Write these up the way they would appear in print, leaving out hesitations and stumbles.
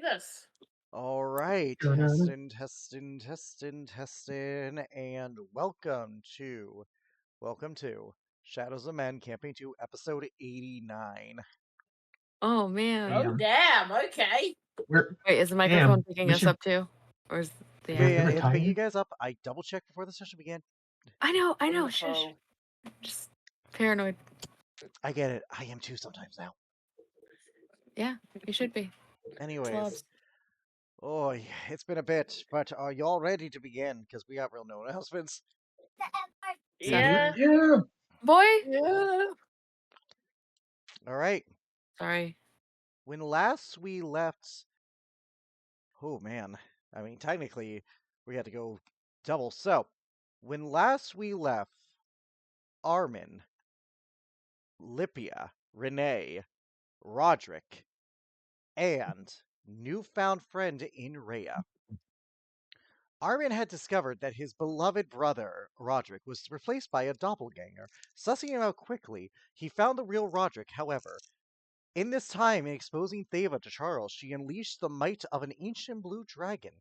this. All right, testing, and welcome to Shadows of Men Camping 2, episode 89. Oh man. Oh, damn. Okay. Wait, is the microphone picking us up too? Or is the Yeah, it's picking you guys up. I double-checked before the session began. I know. Shush. Just paranoid. I get it. I am too sometimes now. Yeah, you should be. Anyways. Oh, it's been a bit, but are y'all ready to begin? Because we got real no announcements. Yeah. Boy? Yeah. All right. Sorry. When last we left... Oh, man. I mean, technically, we had to go double. So, when last we left, Armin, Lipia, Renee, Roderick, and newfound friend in Rhea. Armin had discovered that his beloved brother, Roderick, was replaced by a doppelganger. Sussing him out quickly, he found the real Roderick, however. In this time, in exposing Theva to Charles, she unleashed the might of an ancient blue dragon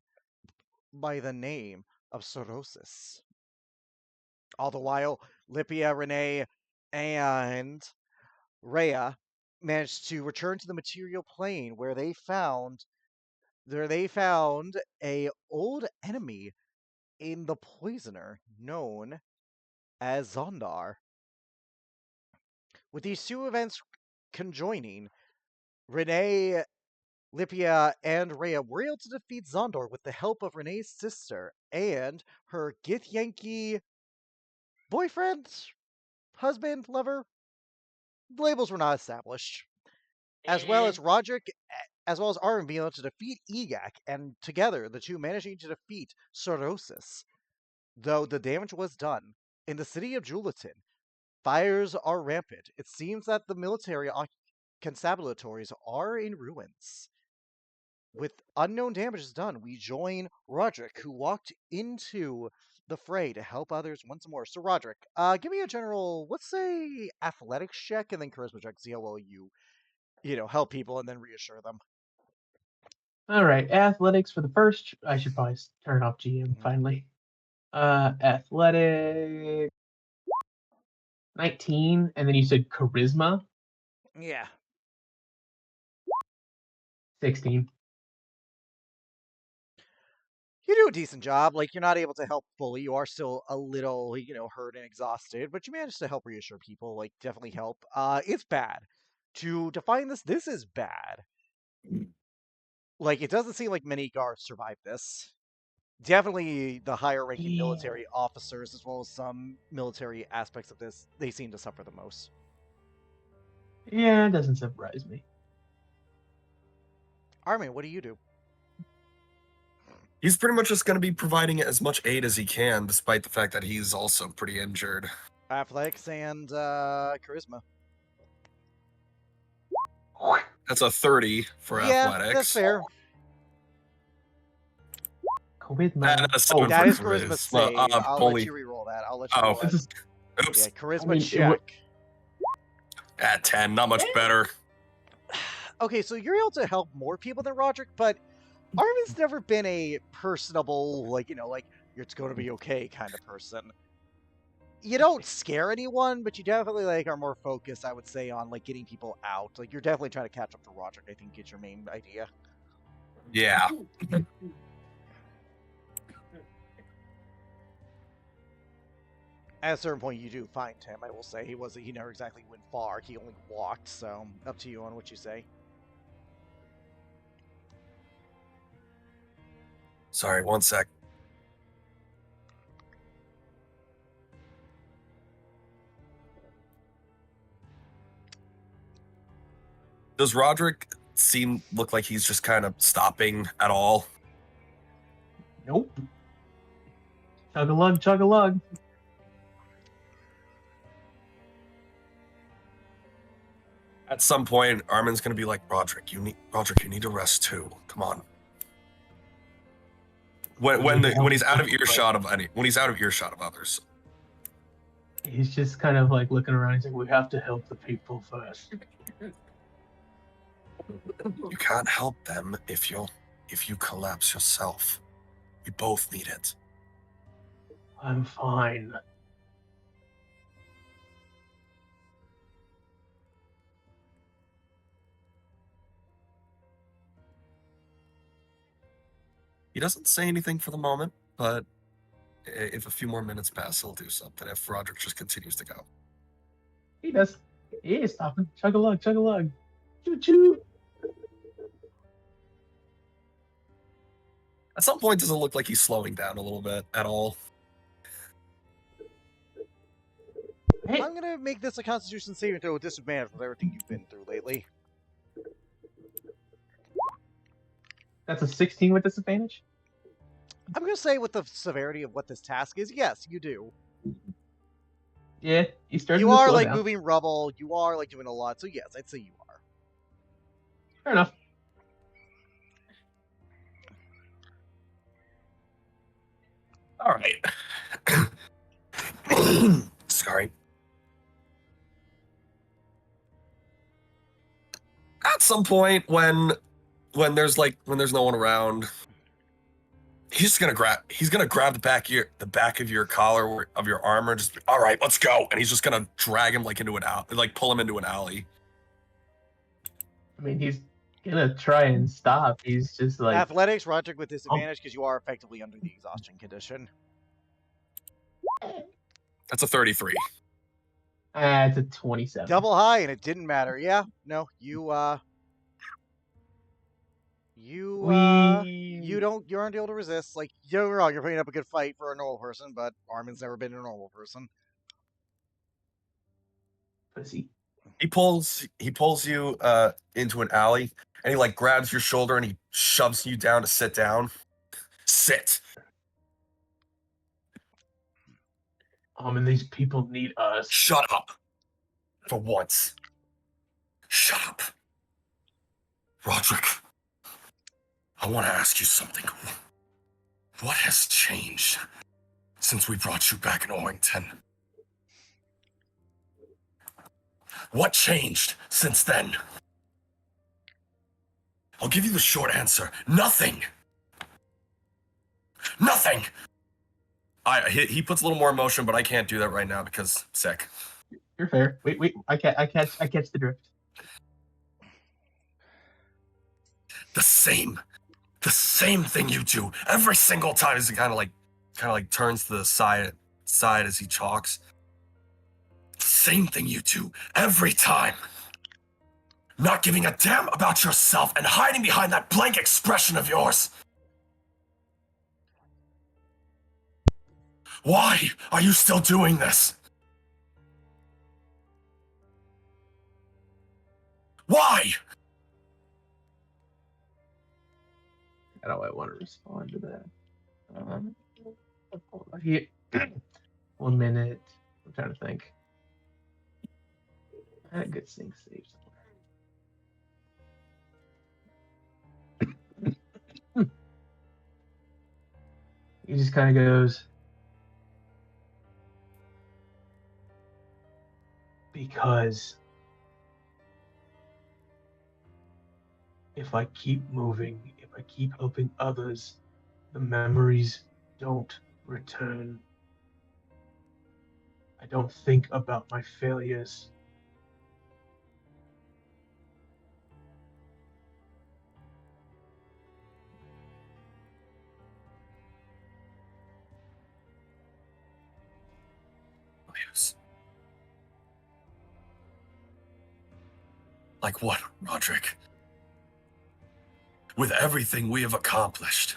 by the name of Sorosis. All the while, Lipia, Renee, and Rhea managed to return to the material plane where they found a old enemy in the poisoner known as Zondar. With these two events conjoining, Renee, Lipia, and Rhea were able to defeat Zondar with the help of Renee's sister and her Githyanki boyfriend, husband, lover. The labels were not established. As well as Armin being able to defeat Egak, and together the two managing to defeat Sorosis. Though the damage was done, in the city of Juliton, fires are rampant. It seems that the military constabulatories are in ruins. With unknown damages done, we join Roderick, who walked into the fray to help others once more. So Roderick, give me a general, let's say, athletics check and then charisma check. See how well you help people and then reassure them. All right, athletics for the first. I should probably turn off GM finally. Athletic 19, and then you said charisma. Yeah. 16. You do a decent job. Like, you're not able to help fully. You are still a little, hurt and exhausted, but you managed to help reassure people. Like, definitely help. It's bad. To define this is bad. Like, it doesn't seem like many guards survive this. Definitely the higher-ranking military officers, as well as some military aspects of this, they seem to suffer the most. Yeah, it doesn't surprise me. Armin, what do you do? He's pretty much just going to be providing as much aid as he can, despite the fact that he's also pretty injured. Athletics and charisma. That's a 30 for athletics. Yeah, that's fair. Charisma. That is charisma save. I'll let you reroll that. Oops. Yeah, charisma check. At 10, not much better. Okay, so you're able to help more people than Roderick, but Armin's never been a personable, it's going to be okay kind of person. You don't scare anyone, but you definitely, are more focused, I would say, on, getting people out. Like, you're definitely trying to catch up to Roderick, I think, is your main idea. Yeah. At a certain point, you do find him, I will say. He never exactly went far. He only walked, so up to you on what you say. Sorry, one sec. Does Roderick look like he's just kind of stopping at all? Nope. Chug-a-lug, chug-a-lug. At some point, Armin's going to be like, Roderick, you need to rest too. Come on. When he's out of earshot of others. He's just kind of looking around. He's like, we have to help the people first. You can't help them if you collapse yourself. We both need it. I'm fine. He doesn't say anything for the moment, but if a few more minutes pass, he'll do something. If Roderick just continues to go. He does. He is stopping. Chug a lug, chug a lug. Choo choo. At some point, does it look like he's slowing down a little bit at all? Hey, I'm gonna make this a Constitution saving throw with disadvantage with everything you've been through lately. that's a 16 with disadvantage? I'm gonna say with the severity of what this task is, yes, you do. Yeah, he's starting You to are slow like down. moving rubble. You are like doing a lot. So yes, I'd say you are. Fair enough. All right. Sorry. At some point, when there's no one around, he's gonna grab the back of your collar of your armor. Just all right, let's go, and he's just gonna drag him into an alley, pull him into an alley. I mean, he's gonna try and stop. He's just like Athletics, Roderick with disadvantage because you are effectively under the exhaustion condition. That's a 33. it's a 27. Double high, and it didn't matter. Yeah, no, you aren't able to resist. Like, you're wrong, you're putting up a good fight for a normal person, but Armin's never been a normal person. Pussy. He pulls you into an alley, and he grabs your shoulder and he shoves you down to sit down. Sit. And these people need us. Shut up. For once. Shut up. Roderick, I want to ask you something. What has changed since we brought you back in Orrington? What changed since then? I'll give you the short answer. Nothing. Nothing. He puts a little more emotion, but I can't do that right now because sick. You're fair. Wait. I catch the drift. The same thing you do every single time. As he kind of turns to the side as he talks. The same thing you do every time. Not giving a damn about yourself and hiding behind that blank expression of yours. Why are you still doing this? Why? How do I want to respond to that? Here. 1 minute. I'm trying to think. I had a good thing saved somewhere. He just kind of goes, because if I keep moving, if I keep helping others, the memories don't return. I don't think about my failures. Like what, Roderick? With everything we have accomplished,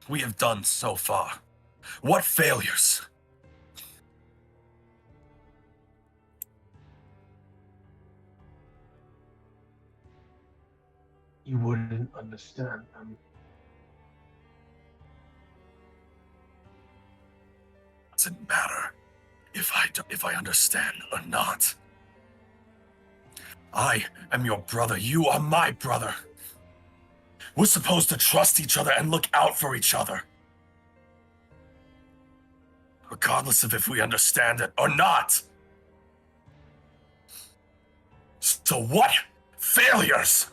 we have done so far, what failures? You wouldn't understand them. Doesn't matter if I understand or not. I am your brother. You are my brother. We're supposed to trust each other and look out for each other. Regardless of if we understand it or not. So what failures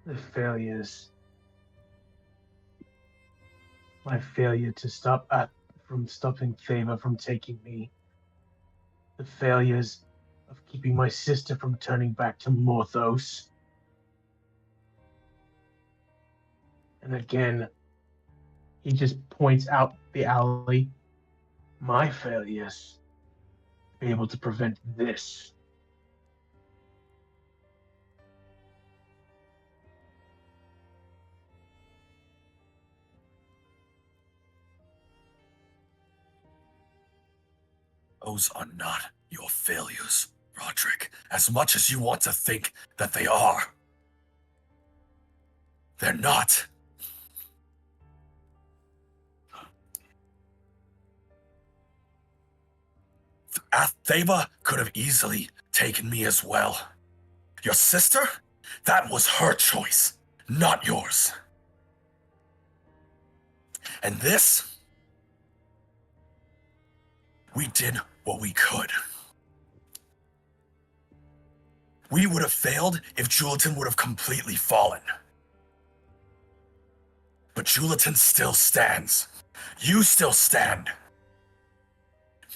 The failures. My failure to stop from stopping Theva from taking me. The failures of keeping my sister from turning back to Morthos. And again, he just points out the alley. My failures. Be able to prevent this. Those are not your failures, Roderick, as much as you want to think that they are. They're not. Theva could have easily taken me as well. Your sister? That was her choice, not yours. And this? We did what we could. We would have failed if Juliton would have completely fallen. But Juliton still stands. You still stand.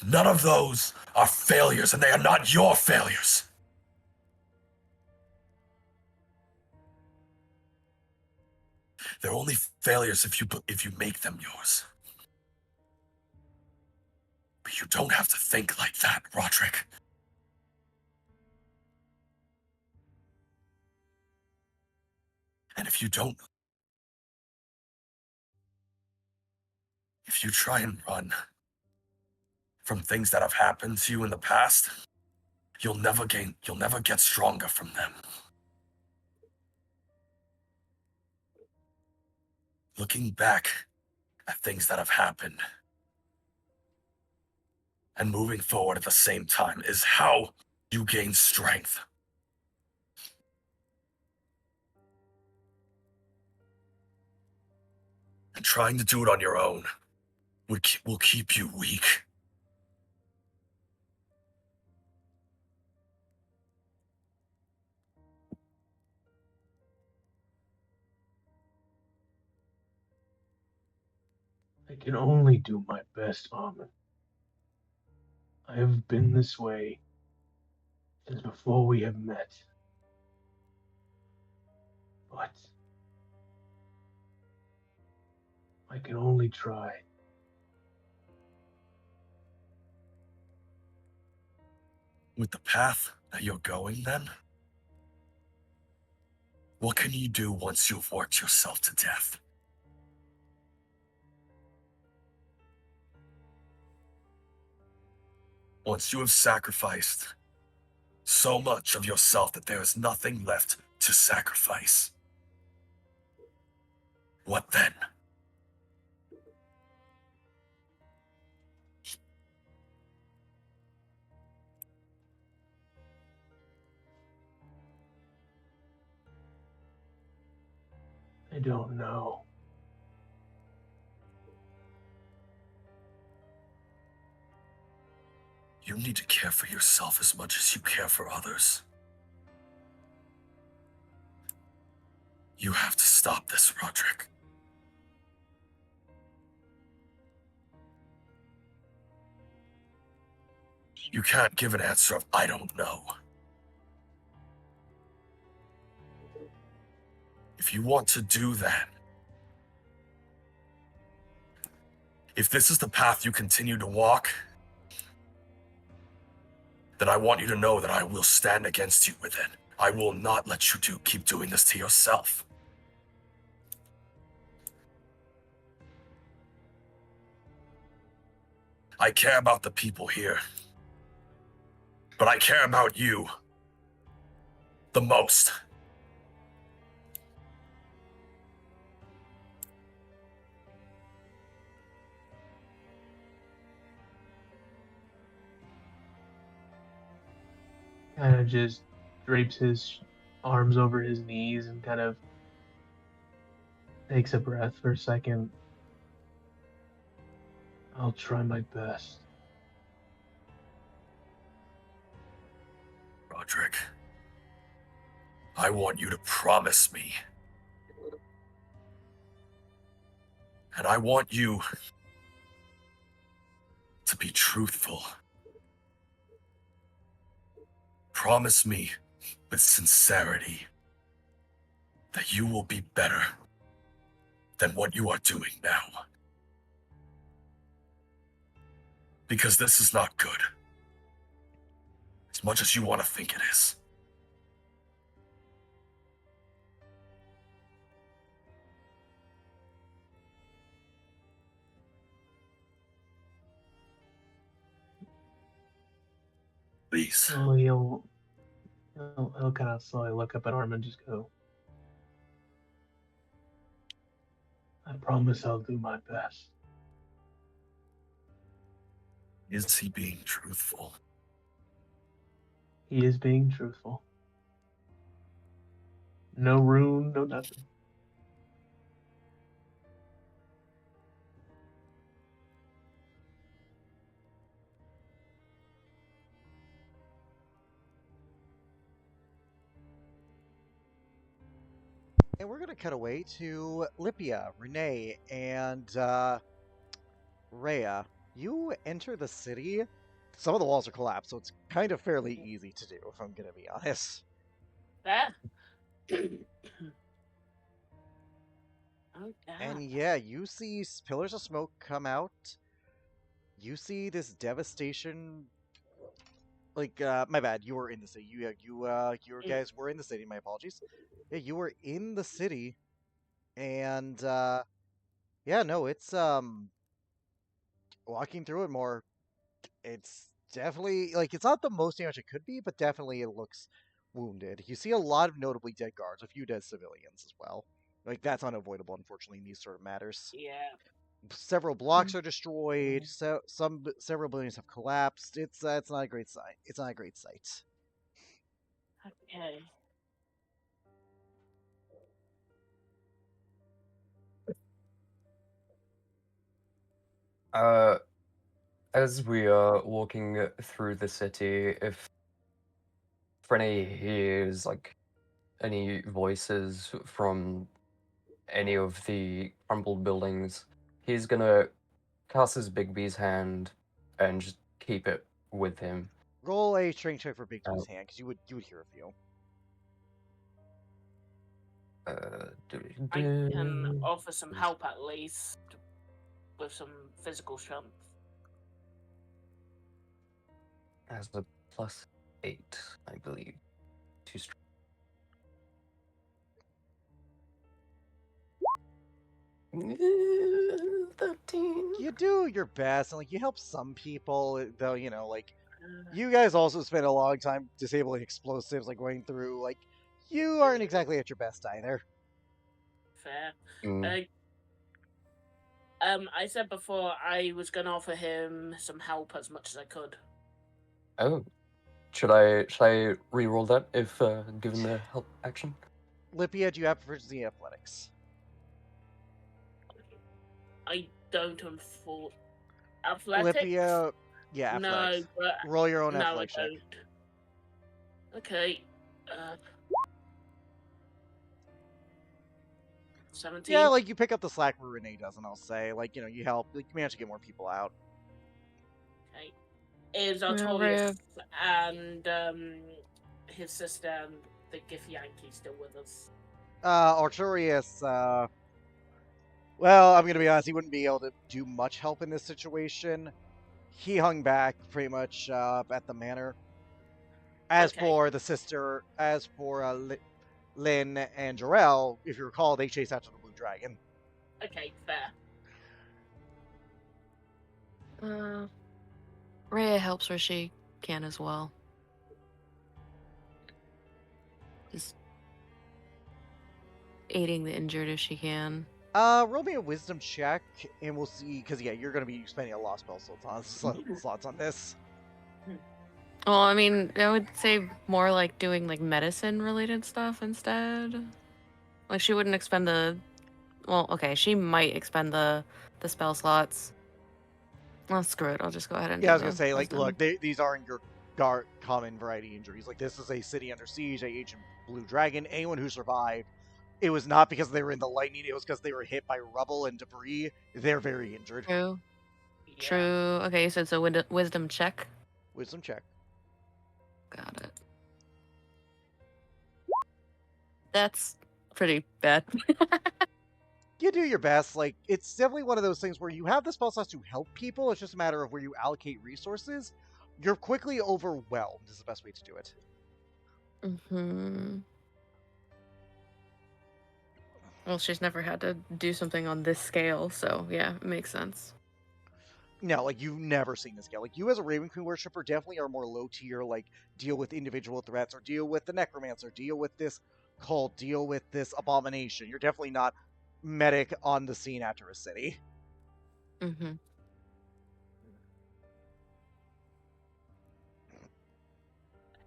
None of those are failures, and they are not your failures. They're only failures if you make them yours. But you don't have to think like that, Roderick. And if you try and run from things that have happened to you in the past, you'll never get stronger from them. Looking back at things that have happened and moving forward at the same time is how you gain strength. And trying to do it on your own will keep you weak. I can only do my best, Armin. I have been this way since before we have met. But I can only try. With the path that you're going, then? What can you do once you've worked yourself to death? Once you have sacrificed so much of yourself that there is nothing left to sacrifice. What then? I don't know. You need to care for yourself as much as you care for others. You have to stop this, Roderick. You can't give an answer of, I don't know. If you want to do that, if this is the path you continue to walk, then I want you to know that I will stand against you with it. I will not let you keep doing this to yourself. I care about the people here, but I care about you the most. Kind of just drapes his arms over his knees and kind of takes a breath for a second. I'll try my best. Roderick, I want you to promise me And I want you to be truthful. Promise me with sincerity that you will be better than what you are doing now. Because this is not good. As much as you want to think it is. Please. So he'll kind of slowly look up at Arm and just go, I promise I'll do my best. Is he being truthful? He is being truthful. No rune, no nothing. And we're going to cut away to Lipia, Renee, and Rhea. You enter the city. Some of the walls are collapsed, so it's kind of fairly easy to do, if I'm going to be honest. Fair. Oh, And yeah, you see pillars of smoke come out. You see this devastation. Like, my bad. You were in the city. You guys were in the city. My apologies. Yeah, you were in the city, and yeah, no, it's walking through it more. It's definitely like it's not the most damage it could be, but definitely it looks wounded. You see a lot of notably dead guards, a few dead civilians as well. Like that's unavoidable, unfortunately, in these sort of matters. yeah. Several blocks are destroyed. Several buildings have collapsed. It's not a great sight. It's not a great sight. Okay. As we are walking through the city, if Frenny hears like any voices from any of the crumbled buildings, he's gonna cast his Big B's hand and just keep it with him. Roll a strength check for Big B's hand, because you would hear a few. I can offer some help at least with some physical strength. Has a +8, I believe. Too strong. You do your best, and like you help some people, though. You know, like you guys also spend a long time disabling explosives, like going through. Like you aren't exactly at your best either. Fair. Mm. I said before I was gonna offer him some help as much as I could. Oh, should I re-roll that if given the help action? Lipia, do you have proficiency in athletics? I don't athletics. Lipia, yeah, athletics. No, but Roll your own no, I athletics check. don't. Okay. 17. Yeah, like you pick up the slack where Renee doesn't. I'll say, like you know, you help. Like, you manage to get more people out. Okay. Is Yeah, Artorius and his sister and the Gith Yankee still with us? Artorius, well, I'm gonna be honest, he wouldn't be able to do much help in this situation. He hung back pretty much at the manor. As Okay. for the sister, as for Lynn and Jarrell, if you recall, they chased after the blue dragon. Okay, fair. Rhea helps where she can as well. Just aiding the injured if she can. Roll me a wisdom check, and we'll see, because yeah, you're gonna be spending a lot of spell slots on this. Well, I mean, I would say more like doing like medicine related stuff instead. Like she wouldn't expend the, well, okay, she might expend the spell slots. Well, screw it. I'll just go ahead and. Yeah, I was gonna say, like, look, these aren't your common variety injuries. Like, this is a city under siege, a ancient blue dragon. Anyone who survived it was not because they were in the lightning, it was because they were hit by rubble and debris. They're very injured. True. Yeah. True. Okay, so it's a wisdom check. Wisdom check. Got it. That's pretty bad. You do your best. Like, it's definitely one of those things where you have the spell slots to help people. It's just a matter of where you allocate resources. You're quickly overwhelmed is the best way to do it. Mm-hmm. Well, she's never had to do something on this scale, so yeah, it makes sense. No, like, you've never seen this scale. Like, you as a Raven Queen worshiper definitely are more low tier, like, deal with individual threats, or deal with the necromancer, deal with this cult, deal with this abomination. You're definitely not medic on the scene after a city. Mm-hmm.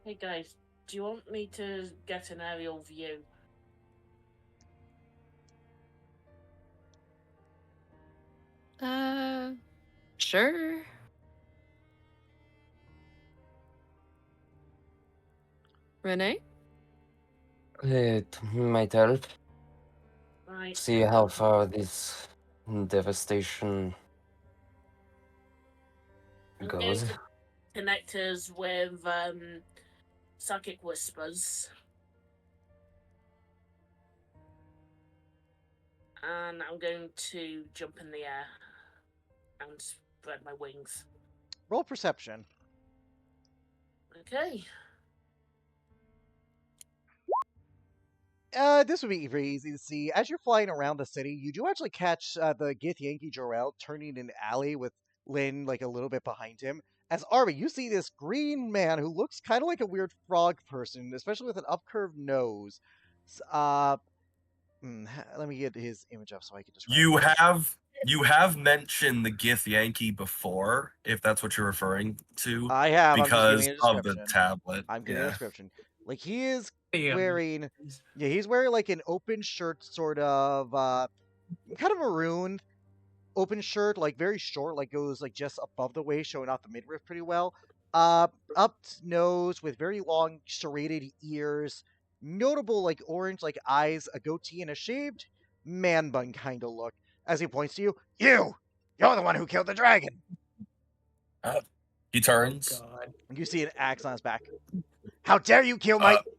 Hey guys, do you want me to get an aerial view? Sure. Renee? It might help. Right. See how far this devastation I'm going goes. to connect us with psychic whispers. And I'm going to jump in the air and spread my wings. Roll perception. Okay. This would be very easy to see. As you're flying around the city, you do actually catch the Githyanki Jor-El turning an alley with Lynn like a little bit behind him. As Arby, you see this green man who looks kind of like a weird frog person, especially with an upcurved nose. Let me get his image up so I can describe it. You have mentioned the Githyanki before, if that's what you're referring to. I have. Because I'm just giving of a the description. tablet. I'm giving a description. Like, he is Damn. wearing... Yeah, he's wearing like an open shirt, sort of, kind of maroon open shirt, like very short, like goes like just above the waist, showing off the midriff pretty well. Up nose with very long serrated ears, notable like orange like eyes, a goatee, and a shaved man bun kind of look. As he points to you, you're the one who killed the dragon. He turns. God. You see an axe on his back. How dare you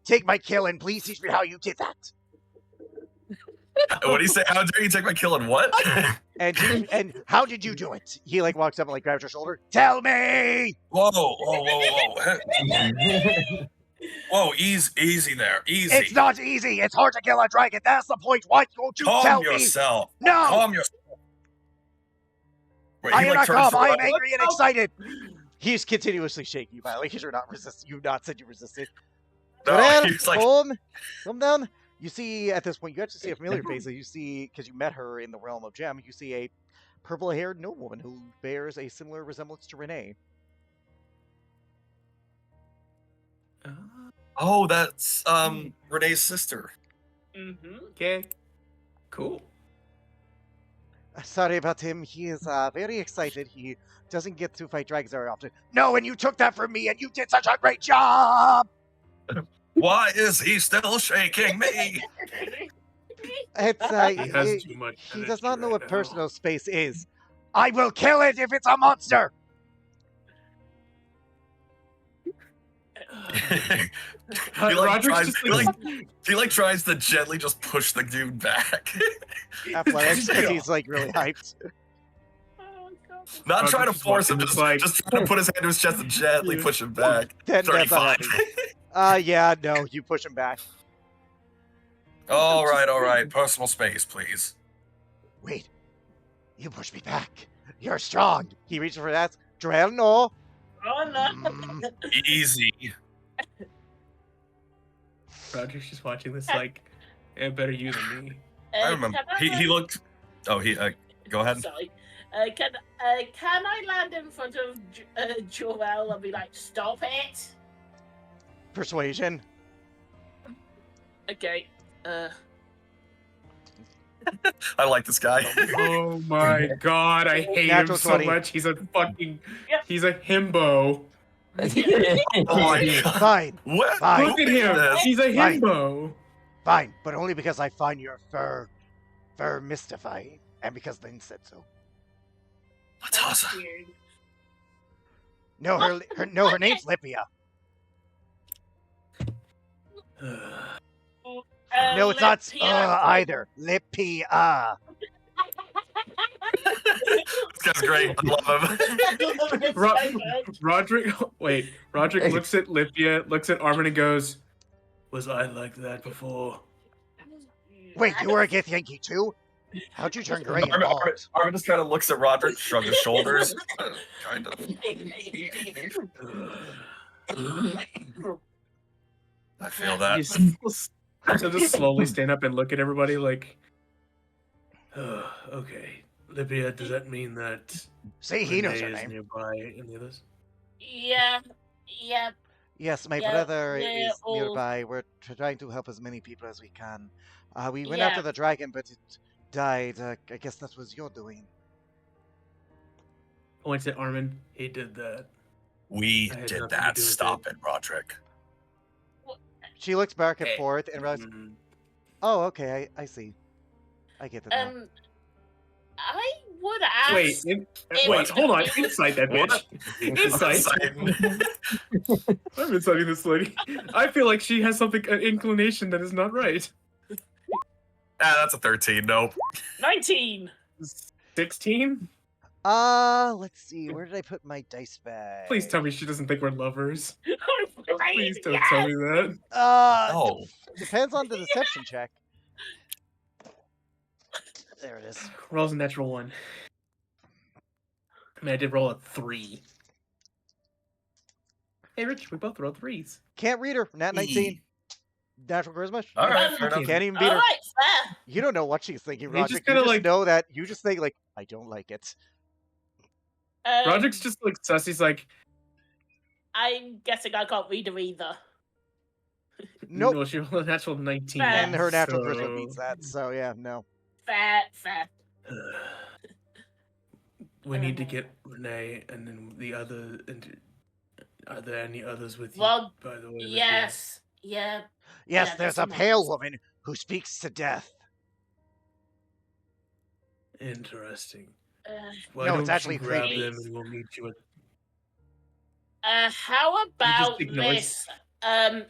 take my kill, and please teach me how you did that. What do you say? How dare you take my kill and what? And how did you do it? He like walks up and like grabs your shoulder. Tell me. Whoa. Whoa, easy there. Easy. It's not easy. It's hard to kill a dragon. That's the point. Why don't you tell Calm yourself. me? No. Calm yourself. Wait, I he, am like, not turns calm. I am around. angry and excited. He's continuously shaking you, by the way, because you're not resisting. You've not said you resisted. No, Jorel, he's like, calm down. You see, at this point, you actually see a familiar face. You see, because you met her in the realm of Gem, you see a purple-haired noblewoman who bears a similar resemblance to Renee. oh, that's Renee's sister. Mm-hmm. Okay. Cool. Sorry about him. He is very excited. He doesn't get to fight dragons very often. No, and you took that from me, and you did such a great job! Why is he still shaking me? It's, He has too much he does energy not know right what now. personal space is. I will kill it if it's a monster! He tries to gently just push the dude back. Athletics, because he's like really hyped. Oh, God. Not Roderick's trying to just force him, watching just, this, like- just trying to put his hand to his chest and gently push him back. Then that's not 35. happening. Yeah, no, you push him back. All right. Personal space, please. Wait, you push me back. You're strong. He reaches for that. Jorel, no. Oh, no. Mm. Easy. Roderick's just watching this like, better you than me. I remember. He looked. Oh, go ahead. Sorry. Can I land in front of Jorel and be like, stop it? Persuasion. Okay. I like this guy. Oh my god, I hate Natural him so 20. much. He's a fucking. Yep. He's a himbo. Oh my god. Fine. What? Fine. Look at him. this. He's a Fine. himbo. Fine, but only because I find your fur mystifying, and because Lynn said so. Latasa. No, her name's Lipia. No, it's not either. Lipia. This guy's great. I love him. Roderick, wait. Roderick looks at Lipia, looks at Armin, and goes, "Was I like that before?" Wait, you were a Githyanki too? How'd you turn gray and bald? Armin just kind of looks at Roderick, shrugs his shoulders. Kind of. I feel that. So just slowly stand up and look at everybody like, okay. Lipia, does that mean that See, he knows her Renee is name. nearby any others? Yeah. Yes, my Yeah, brother they're is all- nearby. We're trying to help as many people as we can. We went Yeah. after the dragon, but it died. I guess that was your doing. Points at Armin. He did that. We I had did nothing to that. do with Stop it, Roderick. She looks back and Okay. forth and realizes, Mm. oh, okay, I see. I get it now. I would ask. Wait, What? hold on. Insight that bitch. Insight. I'm inciting this lady. I feel like she has an inclination that is not right. That's a 13. Nope. 19. 16? Let's see. Where did I put my dice bag? Please tell me she doesn't think we're lovers. Please don't Yes! tell me that. No. Depends on the deception check. There it is. Rolls a natural 1. I mean, I did roll a 3. Hey, Rich, we both rolled 3s. Can't read her. Nat 19. Natural charisma. All right, fair enough. Can't even beat All her. right, fair. You don't know what she's thinking, You just Roger. You kinda, just like- know that. You just think, like, I don't like it. Roderick's just like sus. He's like, I'm guessing I can't read her either. Nope. no, she rolled a natural 19. Fair. And her natural so- charisma beats that. So, yeah, no. Fair. We need to get Renee and then the other. And are there any others with you? Well, by the way, Lipia? Yes. Yeah. Yes, Yeah, there's a that's pale nice. woman who speaks to death. Interesting. No, Why it's don't actually you grab creepy. them and we'll meet you at. How about ignores- this?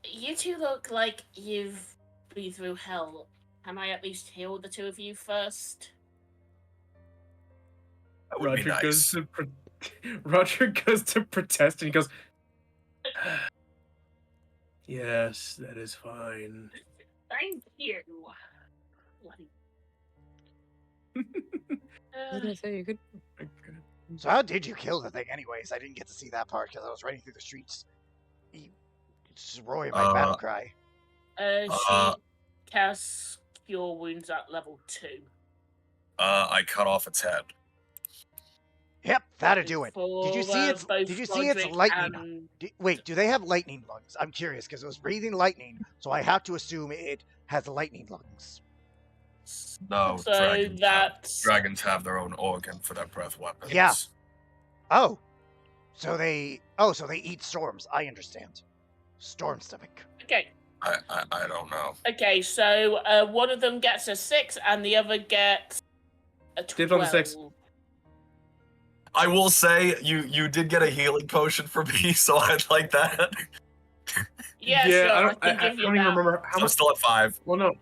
You two look like you've been through hell. Can I at least heal the two of you first? That would be Roger nice. goes to Roger goes to protest and he goes, "Yes, that is fine." Thank you. Bloody- What did I say? You could. So how did you kill the thing anyways? I didn't get to see that part because I was running through the streets. Just roaring my battle cry. She casts Cure Wounds at level 2. I cut off its head. Yep, that'd do it. For, Did you see its both Did you see its Roderick lightning? and- Wait, do they have lightning lungs? I'm curious because it was breathing lightning, so I have to assume it has lightning lungs. No, So dragons that's have their own organ for their breath weapons. Yeah. Oh, so they eat storms. I understand. Storm stomach. okay. I don't know. Okay, so one of them gets a 6 and the other gets a 12. Dibs on the 6. I will say you did get a healing potion for me, so I'd like that. Yeah, sure, I I don't can give you even that. remember how I'm much. still at 5. Well, no.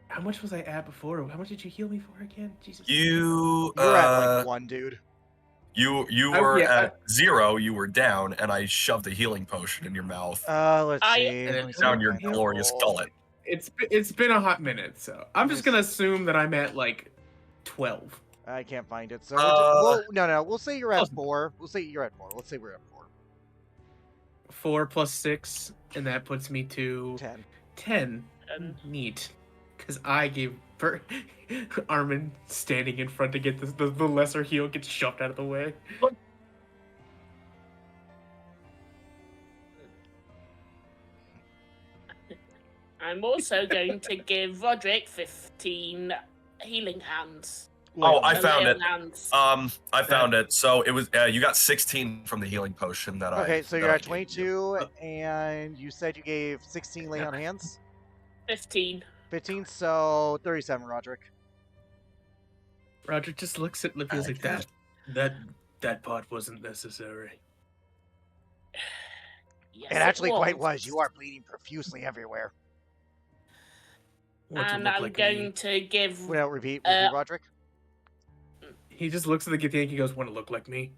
How much was I at before? How much did you heal me for again? Jesus. You You're at like 1, dude. you I- were yeah, at 0. You were down, and I shoved a healing potion in your mouth. Let's I- see. And Let me see down what your kind of glorious roll. gullet. It's been a hot minute, so I'm just gonna assume that I'm at like 12. I can't find it. So no. We'll say you're at Close. 4. We'll say you're at 4. Let's say we're at 4. 4 plus 6, and that puts me to 10. 10. And Neat. Because I gave Armin standing in front to get the lesser heal gets shoved out of the way. I'm also going to give Roderick 15 healing hands. lay on I hands. found Lay it. on hands. I found it. So it was you got 16 from the healing potion that I. Okay, so that you're I at gave you. 22, and you said you gave 16 lay on hands? 15. 15, so 37, Roderick. Roger just looks at Lippy like that part wasn't necessary. Yes, It actually quite was. was. You are bleeding profusely everywhere. What to And look I'm like going me? to give. Without repeat, Uh, Roderick? He just looks at the Githyanki and goes, "Want to look like me?"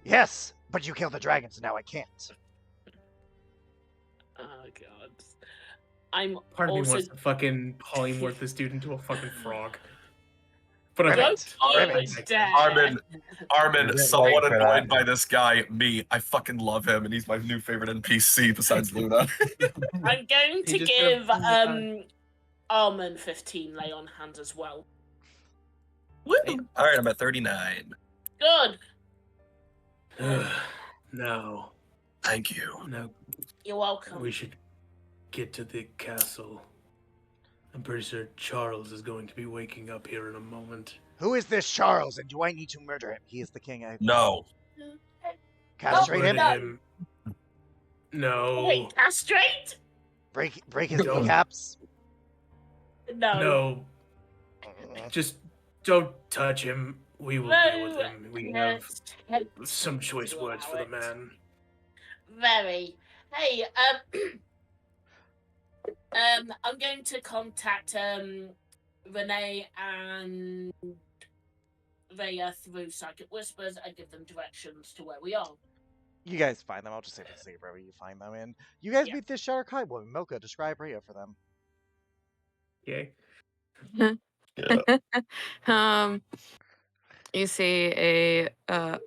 Yes, but you killed the dragon, so now I can't. Oh god. I'm Part of me also. wants to fucking polymorph this dude into a fucking frog. But I Ribbit. Don't don't. you Ribbit. dare. Armin, Get somewhat ready for annoyed that. by this guy, me. I fucking love him, and he's my new favorite NPC besides Luna. I'm going He to just kind of- give Armin 15 lay on hands as well. Woo! All right, I'm at 39. Good. Now, Thank you. You're welcome. we should get to the castle. I'm pretty sure Charles is going to be waking up here in a moment. Who is this Charles, and do I need to murder him? He is the king. No. Castrate him? No. No. Wait, castrate? Break his Don't. kneecaps? No. Just don't touch him. We will deal with him. We have some choice words for the man. Very. Hey, I'm going to contact Renee and Rhea through Psychic Whispers and give them directions to where we are. You guys find them. I'll just say to see wherever you find them. And you guys Yeah. meet this Sharakai woman. Mocha, describe Rhea for them. Okay. You see a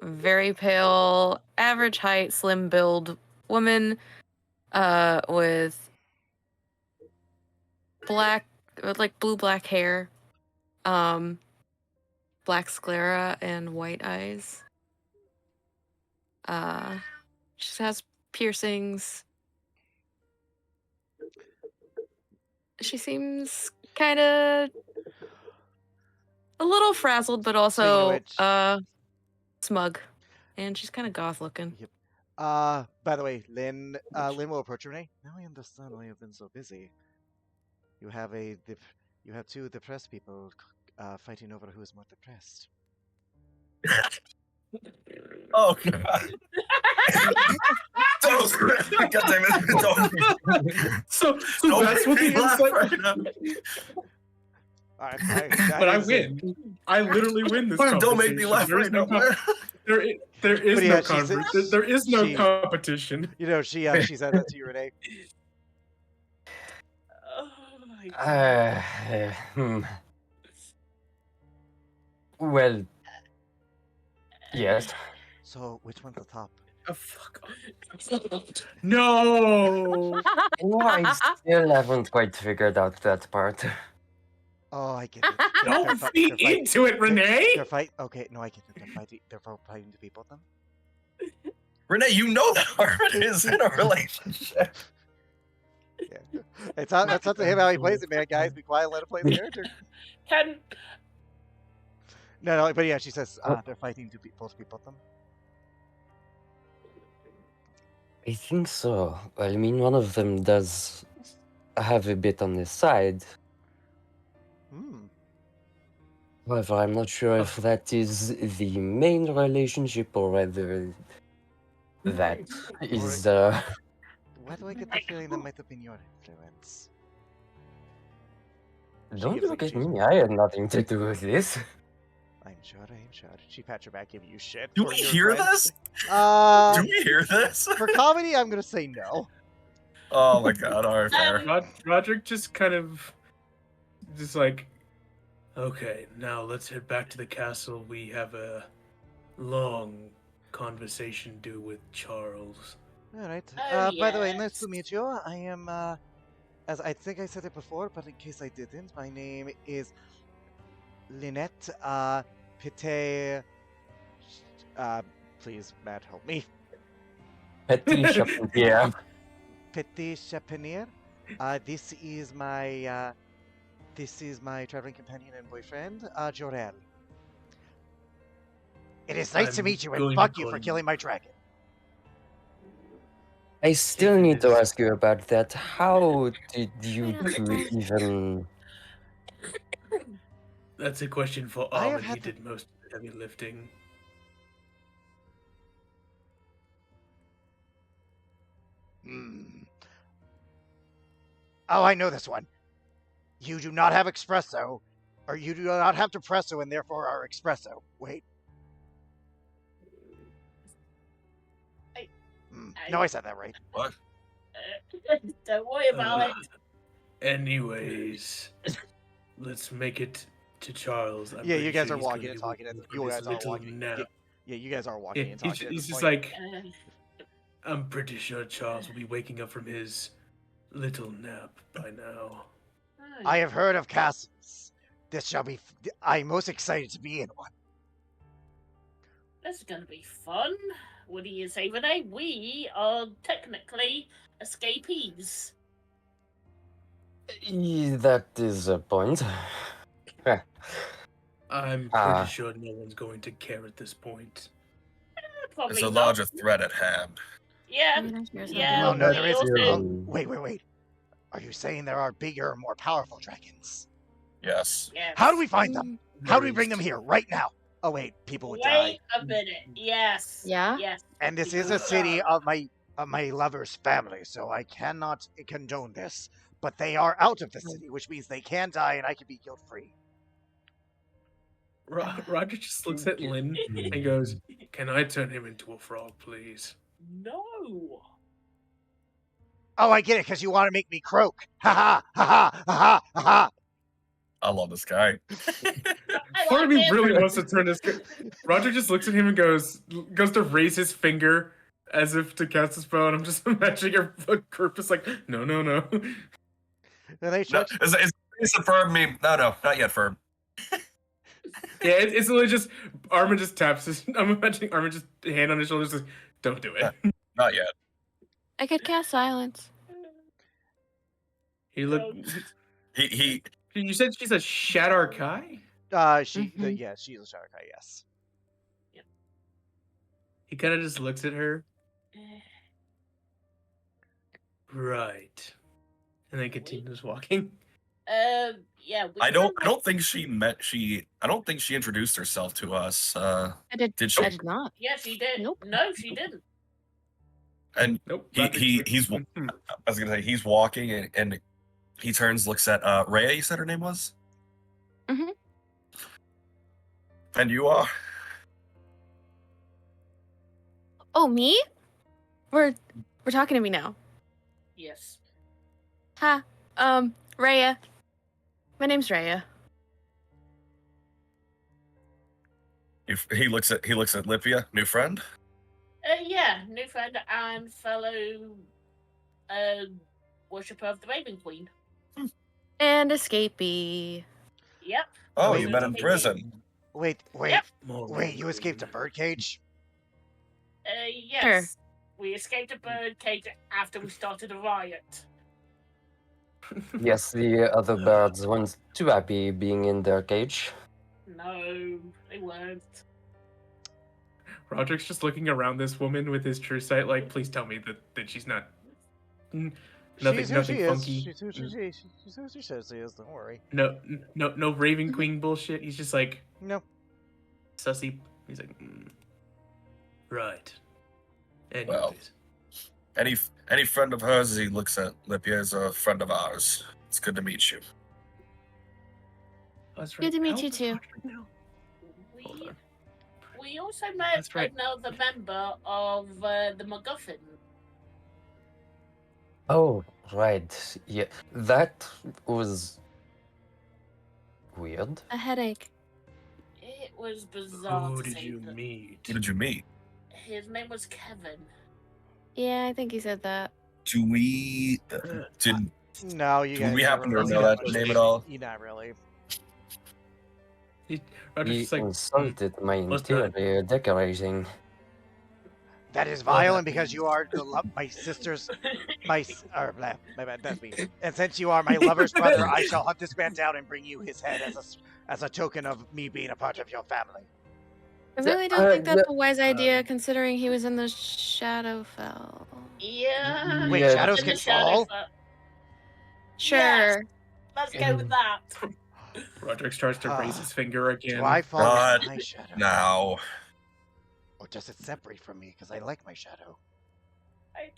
very pale, average height, slim build woman with blue-black hair, black sclera, and white eyes. She has piercings. She seems kind of a little frazzled, but also smug, and she's kind of goth looking. Yep. By the way, Lynn will approach Renee. Now I understand why you've been so busy. You have two depressed people fighting over who is more depressed. Oh god. God damn it! So Don't that's make what me the laugh insight. right now. But I win. I literally win this. Don't make me laugh There is right no now. There is But yeah, no she said- there is no she- competition. You know, she said that to you, Renee. Oh my god. Well, yes. So, which one's the top? Oh, fuck. No. No, I still haven't quite figured out that part. Oh, I get it. Don't feed into it, Renee. They're fight. Okay, no, I get it. They're fighting to beat both of them. Renee, you know that Armin is in a relationship. Yeah, it's not. That's up to him how he plays it, man. Guys, be quiet. Let him play the character. Can No, but yeah, she says they're fighting to beat both of them. I think so. I mean, one of them does have a bit on his side. Hmm. However, I'm not sure if that is the main relationship or whether that is. Why do I get the feeling that might have been your influence? Don't gives look like at she's- me. I had nothing to do with this. I'm sure. She pats your back, giving you shit. Do for we your hear friend. this? Uh, Do we hear this? for comedy, I'm gonna say no. Oh my god, all right, fair. Roderick just kind of, just like, okay, now let's head back to the castle. We have a long conversation due with Charles. All right. Oh, By the way, nice yes. to meet you. I am, as I think I said it before, but in case I didn't, my name is Lynette. Pite. Please, Matt, help me. Petit Chapelier. Petit Chapenier. This is my This is my traveling companion and boyfriend, Jorel. It is nice to I'm meet you, and going to fuck you call for him- killing my dragon. I still it need to is- ask you about that. How did you Right off the two bat. even? That's a question for I have Armin. He had the- did most of the heavy lifting. Hmm. Oh, I know this one. You do not have espresso, or you do not have depresso, and therefore are espresso. Wait. I- No, I said that right. What? Don't worry about it. Anyways, let's make it to Charles. I'm Yeah, you pretty guys sure are he's gonna walking and be talking. waking up You from his guys are little walking. nap. Yeah, you guys are walking Yeah, and talking. he's at this just point. like, I'm pretty sure Charles will be waking up from his little nap by now. I have heard of castles. This shall be. I'm most excited to be in one. This is gonna be fun. What do you say, Renee? We are technically escapees. That is a point. I'm Ah. pretty sure no one's going to care at this point. Probably There's a not. larger threat at hand. Yeah, I mean, I hear yeah. Oh something. no, we there is. also- Mm. Wait. Are you saying there are bigger, more powerful dragons? Yes. Yes. How do we find them? How do we There bring is- them here right now? Oh wait, people would die. Wait a minute. Yes. Yeah? Yes. And this is people a city die. of my lover's family, so I cannot condone this. But they are out of the city, which means they can die, and I can be guilt free. Roger just looks at Lynn and goes, "Can I turn him into a frog, please?" No. Oh, I get it, because you want to make me croak. Ha ha ha ha ha ha ha. I love this guy. I Part of like me him. really wants to turn this. Roger just looks at him and goes to raise his finger as if to cast a spell, and I'm just imagining a group is like, "No." And they No, start is a firm meme? No, not yet firm. Yeah, it's literally just Armin just taps his. I'm imagining Armin just hand on his shoulder, just like, "Don't do it." Not yet. I could cast silence. He look. He You said she's a Shadow Kai? Mhm. yeah, she's a shark, yes. He kind of just looks at her. Right. And then continues walking. Yeah. I don't think she introduced herself to us. I did. Did she? I did not. Yeah, she did. Nope. No, she didn't. And Nope. he's I was gonna say he's walking and he turns, looks at Rhea, you said her name was? Mhm. And you are? Oh, me? We're talking to me now. Yes. Ha. Rhea. My name's Rhea. He looks at Lipia, new friend? Yeah, new friend and fellow worshipper of the Raven Queen. And escapee. Yep. Oh, Wait, you met in maybe. prison. Wait, Yep. you escaped a birdcage? Yes. We escaped a bird cage after we started a riot. Yes, the other birds weren't too happy being in their cage. No, they weren't. Roderick's just looking around this woman with his true sight, like, please tell me that she's not. Nothing funky. She's who she says she is, don't worry. No Raven Queen bullshit. He's just like No. sussy. He's like, right. Anyways. Well. Any friend of hers, as he looks at Lipia, is a friend of ours. It's good to meet you. That's Good to meet you How- too. no. Hold We on. we also met That's right. another member of the MacGuffin. Oh, right. Yeah, that was weird. A headache. It was bizarre Who to did say you that. meet? Who did you meet? His name was Kevin. Yeah, I think he said that. Do we did No, you Do guys we happen never to really know got that much name at information. all? Not really. Roderick's He just like, insulted my What's that? interior decorating. That is Well, vile, that and because you means- are my sister's, or blah, my bad, that's me. And since you are my lover's brother, I shall hunt this man down and bring you his head as a token of me being a part of your family. I really don't think that's yeah, a wise idea, um, considering he was in the Shadowfell. Yeah. Wait, Yeah, shadows in can the shadow fall? for- Yes, Sure. let's go with that. Roderick starts to raise his finger again. Do I fall God, in my shadow? Now, Or does it separate from me because I like my shadow? I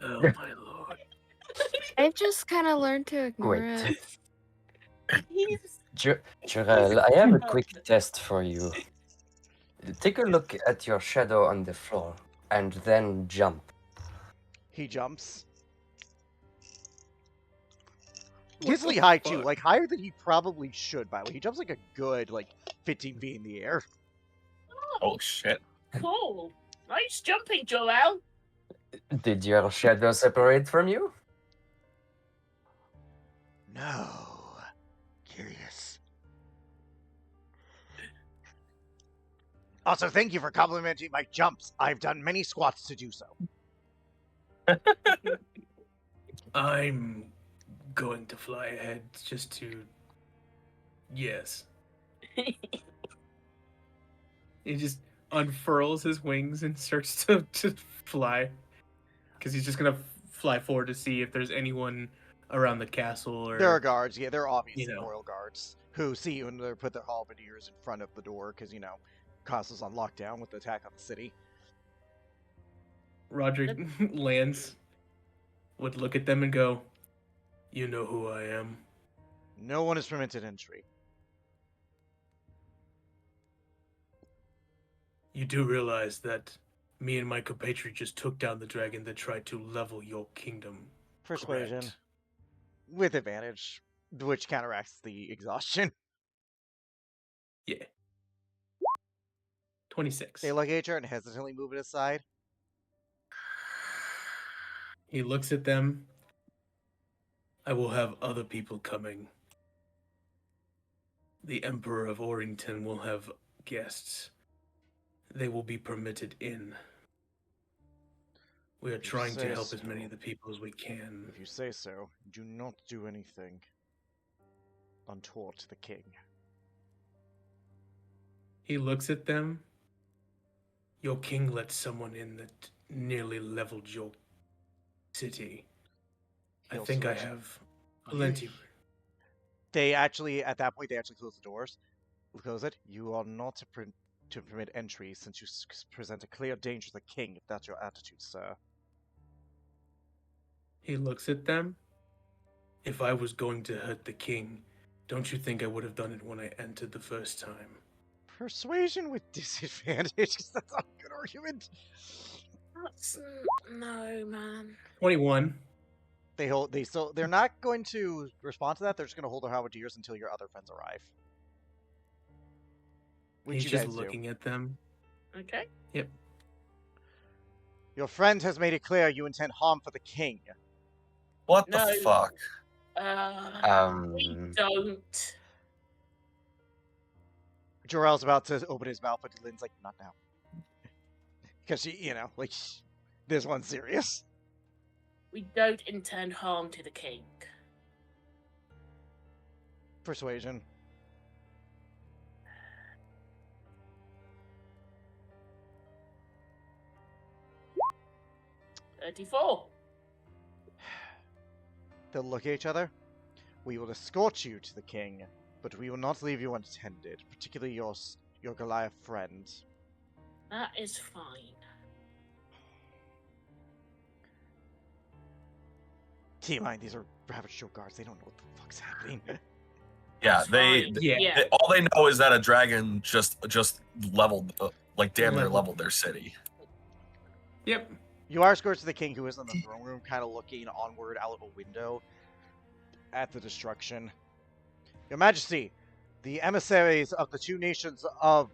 don't know. Oh my lord. I've just kind of learned to ignore Wait. it. He's Jirel, I have a quick Okay. test for you. Take a look at your shadow on the floor, and then jump. He jumps. What Decently the high too, fuck? like higher than he probably should. By the way, he jumps like a good 15 feet in the air. oh shit. cool. Nice jumping, Joel. Did your shadow separate from you? No, curious. Also, thank you for complimenting my jumps. I've done many squats to do so. I'm going to fly ahead just to. Yes. He just unfurls his wings and starts to fly. Because he's just going to fly forward to see if there's anyone around the castle or. There are guards, yeah, they're obviously you know. royal guards who see you and they put their halberdiers in front of the door because castle's on lockdown with the attack on the city. Roderick lands, would look at them and go, "You know who I am." No one is permitted entry. You do realize that me and my compatriot just took down the dragon that tried to level your kingdom. Persuasion correct? with advantage, which counteracts the exhaustion. Yeah. 26. They look at her and hesitantly move it aside. He looks at them. I will have other people coming. The Emperor of Orrington will have guests. They will be permitted in. We are If you trying to say help as many so. of the people as we can. If you say so, do not do anything untoward to the king. He looks at them. Your king let someone in that nearly leveled your city. He I also think I let you- have plenty. They actually, at that point, they actually close the doors. Close it. You are not to permit entry since you present a clear danger to the king, if that's your attitude, sir. He looks at them. If I was going to hurt the king, don't you think I would have done it when I entered the first time? Persuasion with disadvantage, 'cause that's not a good argument. That's no, man. 21. They're not going to respond to that. They're just going to hold their halberdiers until your other friends arrive. Which He's you just guys looking at them. Okay. Yep. Your friend has made it clear you intend harm for the king. What No. the fuck? We don't. Jorel's about to open his mouth, but Lynn's like, not now. Because this one's serious. We don't intend harm to the king. Persuasion. $34. They'll look at each other. We will escort you to the king, but we will not leave you unattended, particularly your Goliath friend. That is fine. Keep in mind, these are Ravage Show guards. They don't know what the fuck's happening. Yeah, That's they, fine. yeah. all they know is that a dragon just leveled, damn near Leveled. leveled their city. Yep. You are escorted to the king, who is in the throne room, kind of looking onward out a window at the destruction. Your Majesty, the emissaries of the two nations of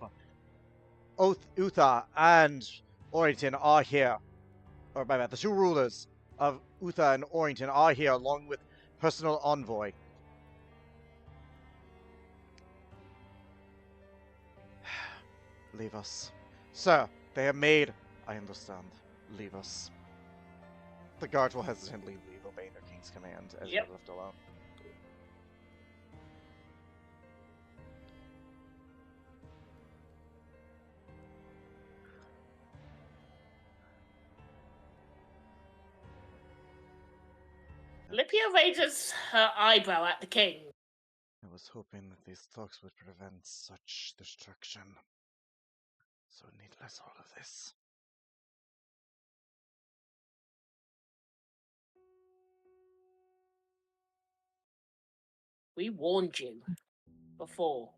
Utah and Orrington are here. Or my bad, the two rulers of Utah and Orrington are here, along with personal envoy. Leave us. Sir, they have made I understand. Leave us. The guards will hesitantly leave, obeying their king's command as Yep. you're left alone. Lippia raises her eyebrow at the king. I was hoping that these talks would prevent such destruction. So needless all of this. We warned you before.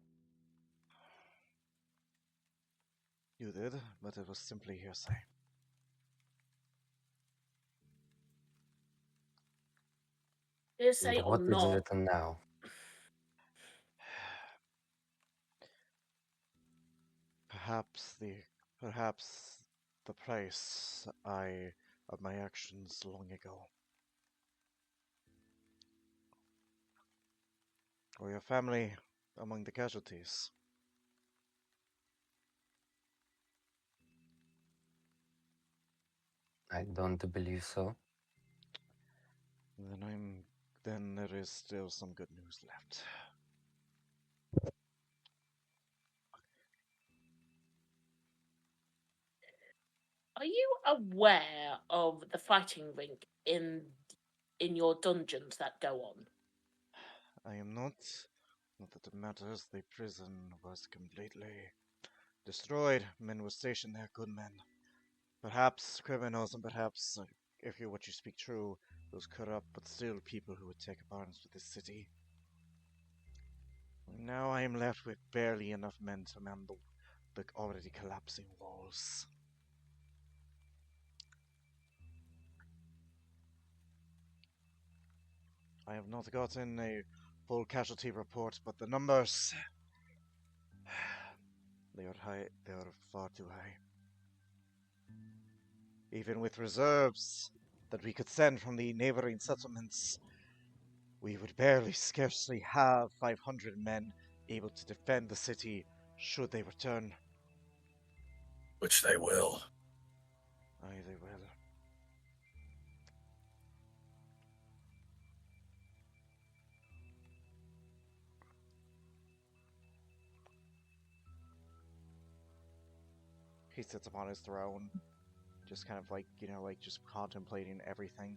You did, but it was simply hearsay. Hearsay And or what is not, it now? Perhaps the price of my actions long ago. Or your family among the casualties. I don't believe so. Then there is still some good news left. are you aware of the fighting rink in your dungeons that go on? I am not. Not that it matters. The prison was completely destroyed. Men were stationed there, good men. Perhaps criminals, and perhaps, if what you speak true, those corrupt but still people who would take up arms for this city. Now I am left with barely enough men to man the already collapsing walls. I have not gotten a full casualty report, but the numbers... They are high. They are far too high. Even with reserves that we could send from the neighboring settlements, we would scarcely have 500 men able to defend the city should they return. Which they will. Aye, they will. He sits upon his throne, just kind of like, just contemplating everything.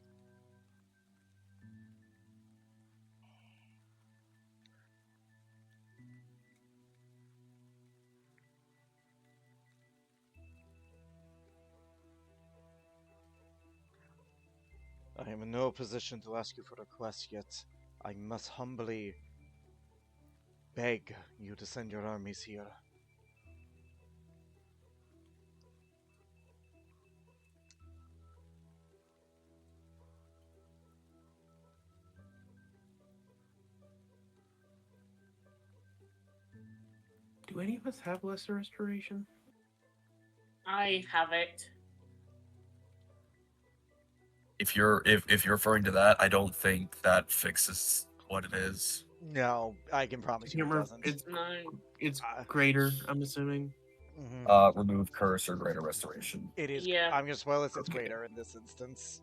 I am in no position to ask you for a request yet. I must humbly beg you to send your armies here. Do any of us have lesser restoration? I have it. If you're referring to that, I don't think that fixes what it is. No, I can promise you it doesn't. It's Uh, greater, I'm assuming. Remove curse or greater restoration. It is. Yeah. I'm gonna spoil this. It's Okay. greater in this instance.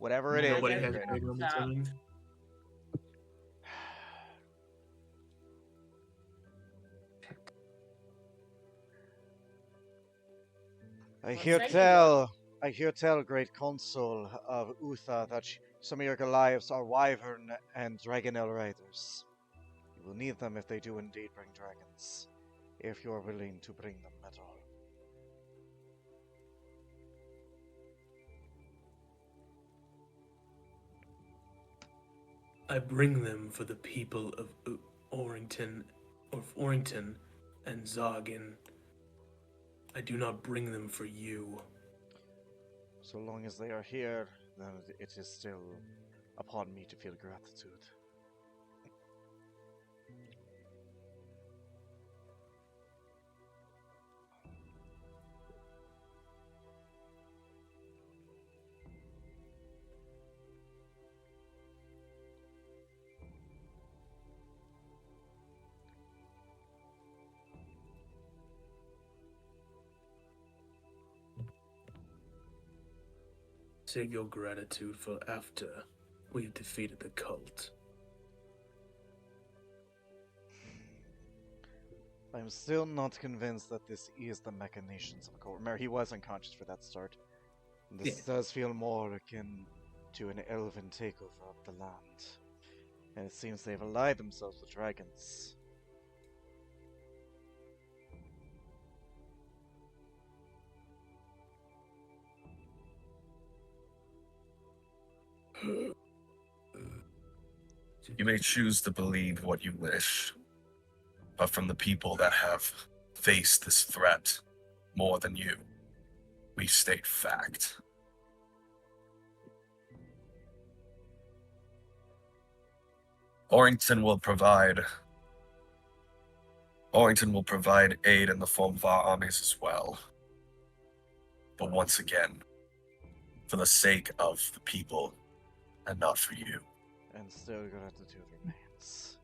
Whatever it is, Nobody it's has greater. greater, I'm that. assuming. I Well, hear thank tell, great consul of Utha, that some of your Goliaths are wyvern and dragonel riders. You will need them if they do indeed bring dragons, if you are willing to bring them at all. I bring them for the people of Orrington and Zoggin. I do not bring them for you. So long as they are here, then it is still upon me to feel gratitude. Save your gratitude for after we've defeated the cult. I'm still not convinced that this is the machinations of a cult. Remember, he was unconscious for that start. This does feel more akin to an elven takeover of the land. And it seems they've allied themselves with dragons. You may choose to believe what you wish, but from the people that have faced this threat more than you, we state fact. Orrington will provide aid in the form of our armies as well. But once again, for the sake of the people and not for you. And still gratitude remains.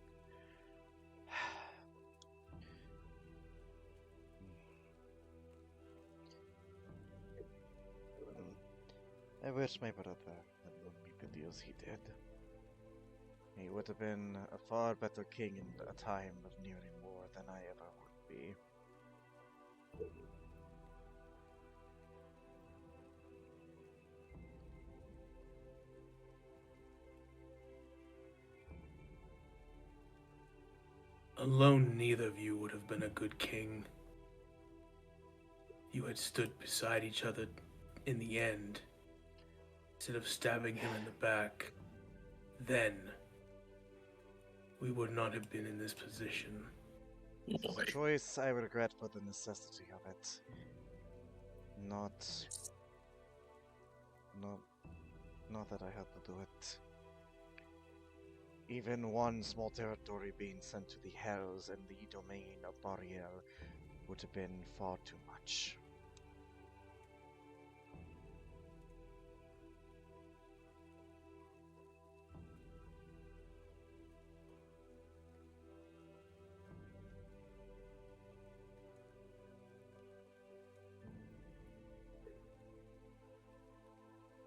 I wish my brother had known me the deals he did. He would have been a far better king in a time of nearly war than I ever would be. Alone, neither of you would have been a good king. You had stood beside each other in the end, instead of stabbing him in the back. Then, we would not have been in this position. It's a choice I regret for the necessity of it. Not that I had to do it. Even one small territory being sent to the Hells and the domain of Bariel would have been far too much.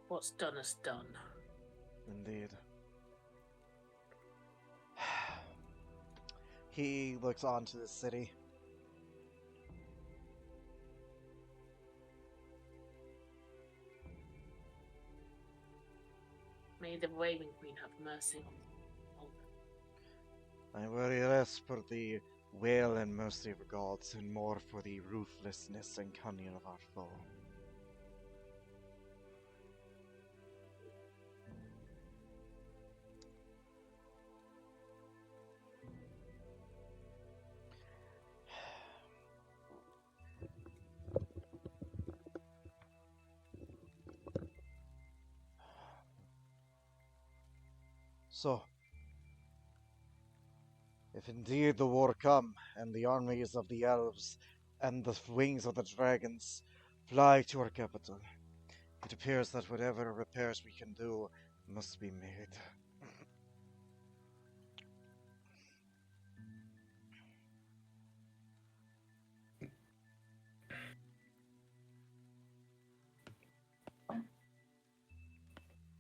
What's done is done. Indeed. He looks onto the city. May the Raven Queen have mercy on them. I worry less for the wail and mercy of gods, and more for the ruthlessness and cunning of our foe. So, if indeed the war come, and the armies of the elves and the wings of the dragons fly to our capital, it appears that whatever repairs we can do must be made.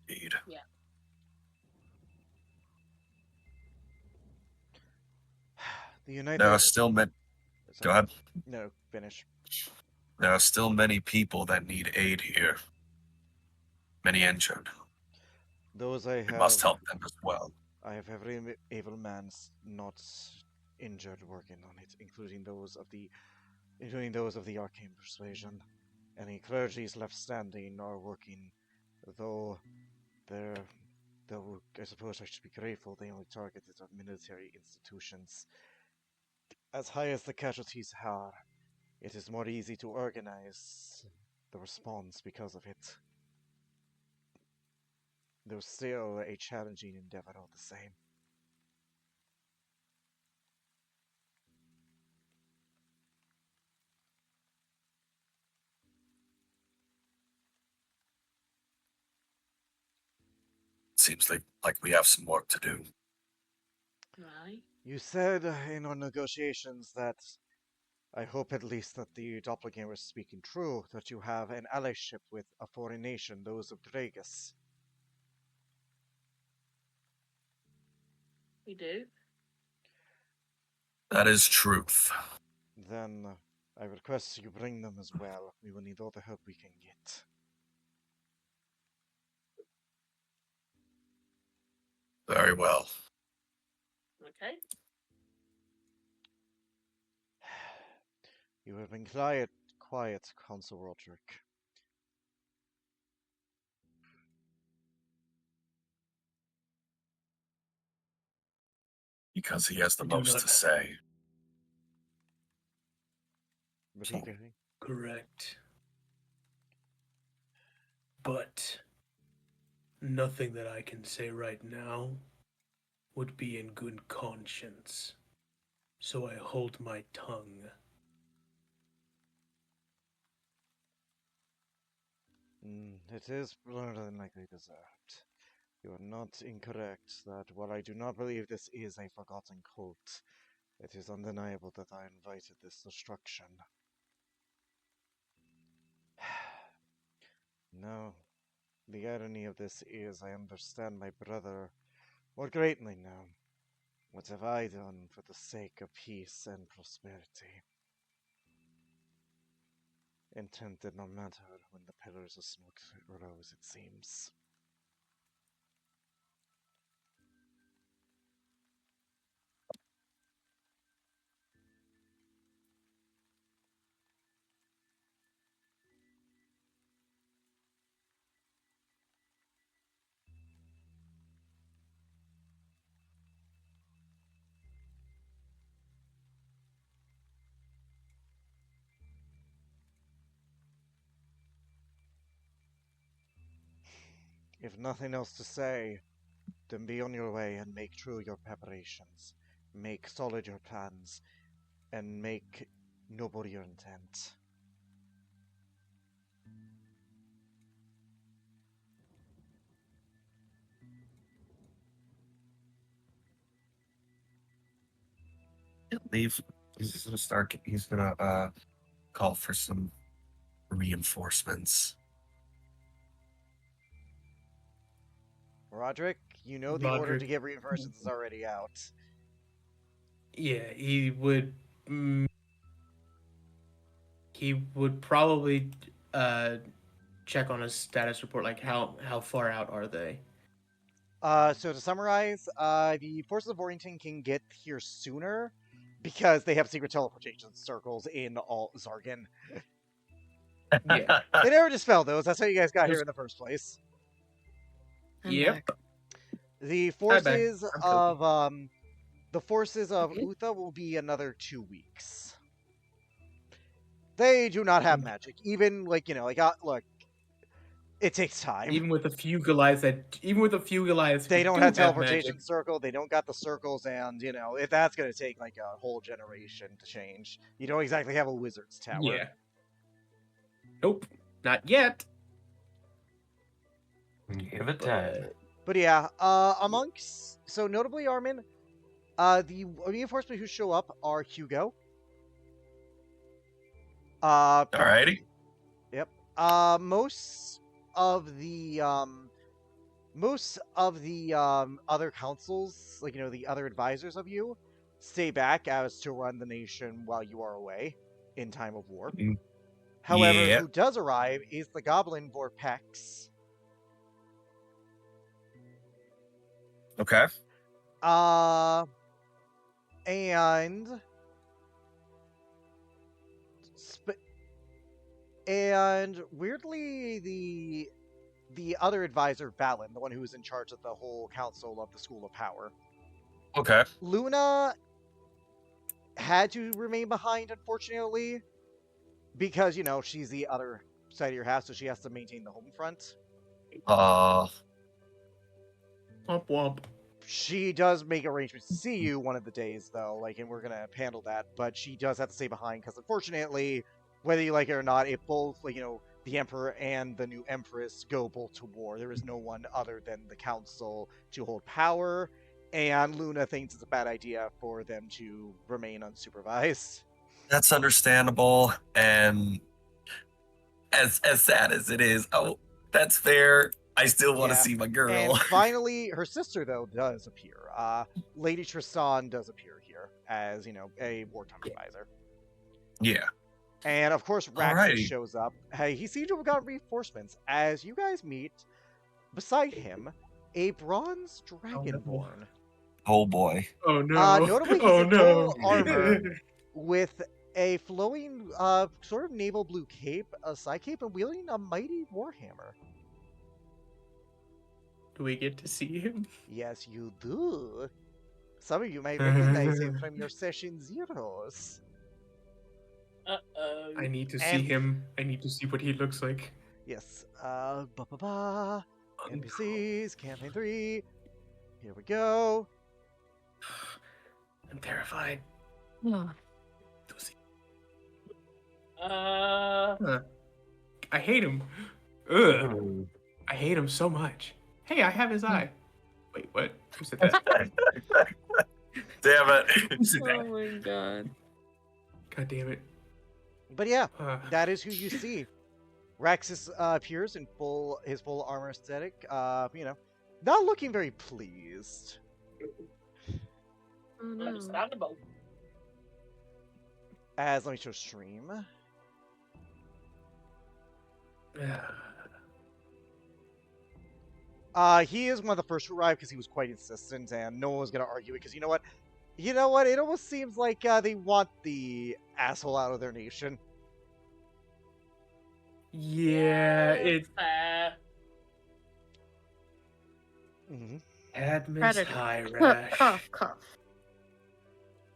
Indeed. Yeah. The United... There are still many. Go ahead. No, finish. There are still many people that need aid here. Many injured. Those I We must have... help them as well. I have every able man not injured working on it, including those of the arcane persuasion. Any clergies left standing are working, though I suppose I should be grateful they only targeted our military institutions. As high as the casualties are, it is more easy to organize the response because of it. Though still a challenging endeavor all the same. Seems like we have some work to do. Right. You said in our negotiations that I hope at least that the doppelganger is speaking true, that you have an allyship with a foreign nation, those of Dragus. We do. That is truth. Then I request you bring them as well. We will need all the help we can get. Very well. Okay. You have been quiet, Consul Roderick. Because he has the I do most not- to say. Repeat anything? Correct. But nothing that I can say right now would be in good conscience. So I hold my tongue. It is more than likely deserved. You are not incorrect that while I do not believe this is a forgotten cult, it is undeniable that I invited this destruction. No, the irony of this is I understand my brother more greatly now. What have I done for the sake of peace and prosperity? Intent did not matter when the pillars of smoke rose, it seems. If nothing else to say, then be on your way and make true your preparations. Make solid your plans, and make noble your intent. Leave. He's gonna start. He's gonna call for some reinforcements. Roderick, you know the order to Roderick. give reinforcements is already out. Yeah, he would. He would probably check on his status report, like how far out are they? So to summarize, the forces of Warrington can get here sooner because they have secret teleportation circles in all Zargan. Yeah. They never dispelled those. That's how you guys got here Those- in the first place. I'm Yep. back. The Hi, back. forces I'm Toby. of the forces of Utha will be another 2 weeks. They do not have magic. Even look, it takes time. Even with a few Goliaths They who don't do have teleportation magic. circle. They don't got the circles, and if that's gonna take like a whole generation to change, you don't exactly have a wizard's tower. Yeah. Nope. Not yet. Give it time. But yeah, notably Armin, the reinforcements who show up are Hugo. Alrighty. Yep. Most of the other councils, the other advisors of you, stay back as to run the nation while you are away in time of war. Mm. However, Yeah. who does arrive is the Goblin Vorpex. Okay. And weirdly, the other advisor, Valen, the one who was in charge of the whole council of the School of Power, Okay. Luna had to remain behind, unfortunately, because she's the other side of your house, so she has to maintain the home front. Womp womp. She does make arrangements to see you one of the days, though, and we're gonna handle that. But she does have to stay behind because, unfortunately, whether you like it or not, if both, the Emperor and the new Empress go both to war, there is no one other than the Council to hold power. And Luna thinks it's a bad idea for them to remain unsupervised. That's understandable, and as sad as it is, oh, that's fair. I still want to Yeah. see my girl. And finally, her sister, though, does appear. Lady Tristan does appear here as, a wartime advisor. Yeah. And of course, Raxus Alrighty. shows up. Hey, he seems to have got reinforcements. As you guys meet, beside him, a bronze dragonborn. Oh boy. Oh no. Notably, he's Oh in no. full armor with a flowing, sort of naval blue cape, a side cape, and wielding a mighty warhammer. Do we get to see him? Yes, you do. Some of you might recognize him from your session zeros. Uh-oh. I need to see And- him. I need to see what he looks like. Yes, NPCs, campaign 3. Here we go. I'm terrified. Oh. I hate him. Ugh. I hate him so much. Hey, I have his eye. Wait, what? Who said that? Damn it. Who said Oh that? my god. God damn it. But yeah, Uh, that is who you see. Raxus appears in his full armor aesthetic. Not looking very pleased. Oh no. Understandable. As let me show stream. He is one of the first to arrive because he was quite insistent, and no one was gonna argue it. Because you know what? It almost seems like they want the asshole out of their nation. yeah, it's fair. Mm-hmm. Cadmus Predator. High Rash. Cough, cough.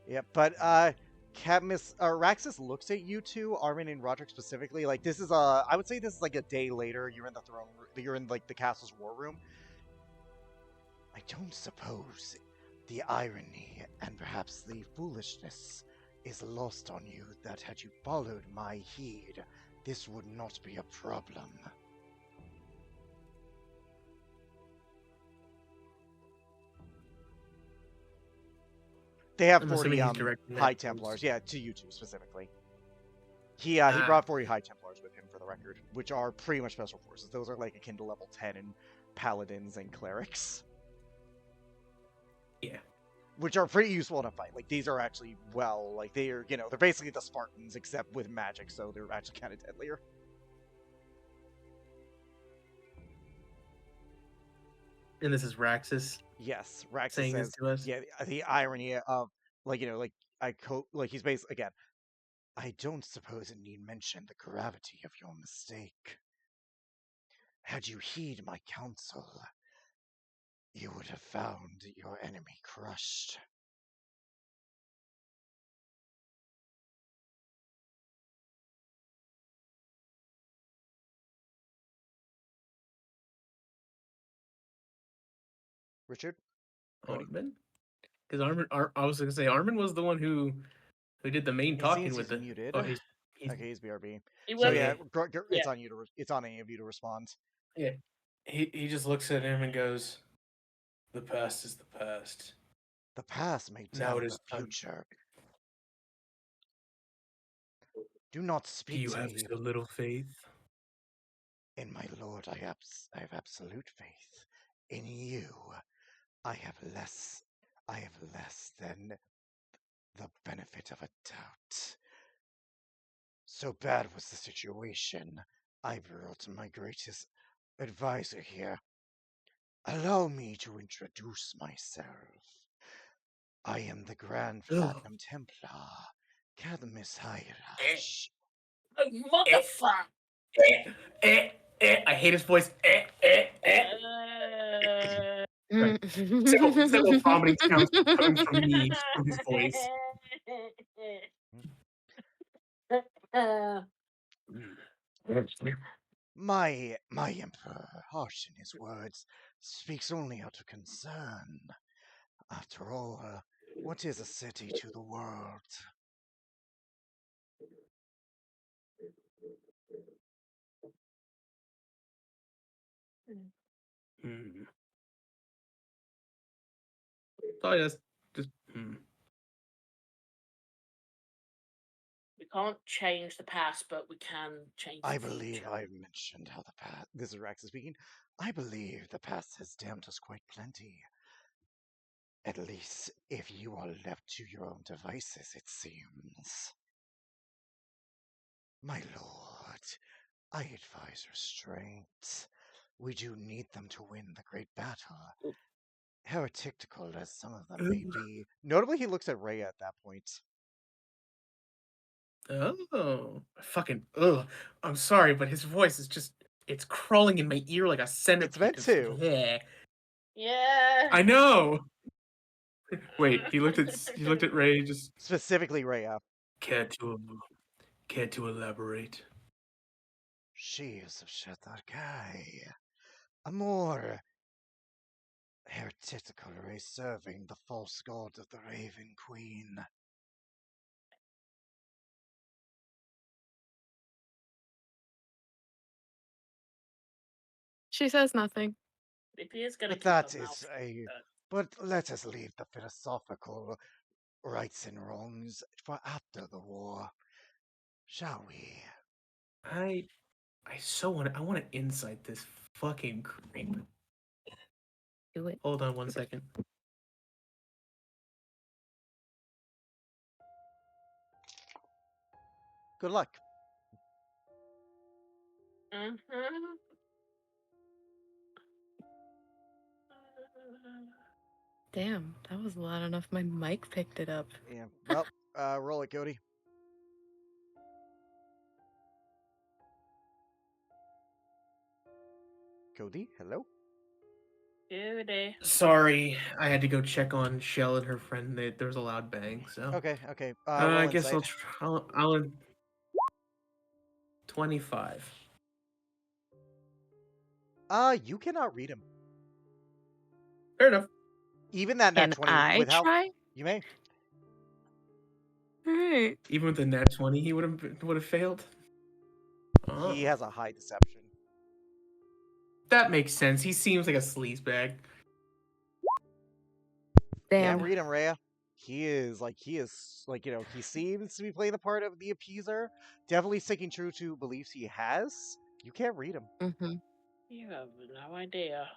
Yeah, but Raxus looks at you two, Armin and Roderick specifically. Like this is I would say this is like a day later. You're in the throne. You're in like the castle's war room. I don't suppose the irony and perhaps the foolishness is lost on you that had you followed my heed, this would not be a problem. They have I'm 40 assuming he's directing that High towards- Templars, yeah, to you two specifically. He brought 40 High Templars with him for the record, which are pretty much special forces. Those are like akin to level 10 in paladins and clerics. Yeah. Which are pretty useful in a fight. Like these are actually they're they're basically the Spartans except with magic, so they're actually kind of deadlier. And this is Raxus Yes, Raxus saying says, this to us. yeah, the irony of he's basically again. I don't suppose it need mention the gravity of your mistake. Had you heed my counsel, you would have found your enemy crushed. Richard? Cody? Armin? Because I was gonna say Armin was the one who did the main It talking seems with he's the. muted. Oh, he's Okay, he's BRB. He So was, yeah, Okay. it's on you to it's on any of you to respond. Yeah. He just looks at him and goes, "The past is the past. The past may Now tell it the is time. future. Do not Do speak you to have me. so little faith?" In my lord, I have absolute faith. In you, I have less than the benefit of a doubt. So bad was the situation, I brought my greatest advisor here. Allow me to introduce myself. I am the Grand Ugh. Platinum Templar, Cadmus Hyrash. oh, motherfucker! I hate his voice. Several vomiting sounds coming from me from his voice. My emperor, harsh in his words, speaks only out of concern. After all, what is a city to the world? Hmm. Sorry, that's just. can't change the past, but we can change the I future. believe I mentioned how the past. This is Raxa speaking. I believe the past has damned us quite plenty. At least, if you are left to your own devices, it seems. My lord, I advise restraint. We do need them to win the great battle. Heretical as some of them may be. Notably, he looks at Rhea at that point. Oh, fucking ugh. I'm sorry, but his voice is just—it's crawling in my ear like a centipede. It's meant to. Yeah. Yeah. I know. Wait, he looked at Ray. Just Specifically, Rhea. care to elaborate? She is of Shatar Kai. A more heretical race serving the false god of the Raven Queen. She says nothing. Lippy is gonna But keep her that mouth is a. shut. But let us leave the philosophical rights and wrongs for after the war, shall we? I I want to insight this fucking creep. Do it. Hold on one second. Good luck. Mm-hmm. Damn, that was loud enough. My mic picked it up. Yeah. Well, roll it, Cody. Cody, hello. Goody. Sorry, I had to go check on Shell and her friend. There was a loud bang, so Okay. I Roll guess insight. I'll 25. You cannot read him. Fair enough. Even that nat Can 20 I with how try? you may. Alright. Even with the nat 20, he would have failed. Oh, He has a high deception. that makes sense. He seems like a sleazebag. Damn. Can't read him, Rhea. He is like he seems to be playing the part of the appeaser. Definitely sticking true to beliefs he has. You can't read him. Mm-hmm. You have no idea.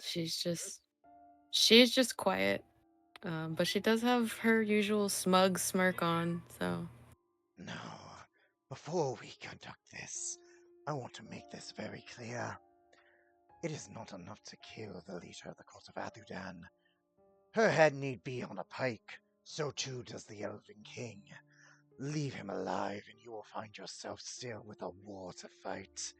She's just quiet. But she does have her usual smug smirk on, so. No. Before we conduct this, I want to make this very clear. It is not enough to kill the leader of the cult of Athudan. Her head need be on a pike. So too does the Elven King. Leave him alive, and you will find yourself still with a war to fight.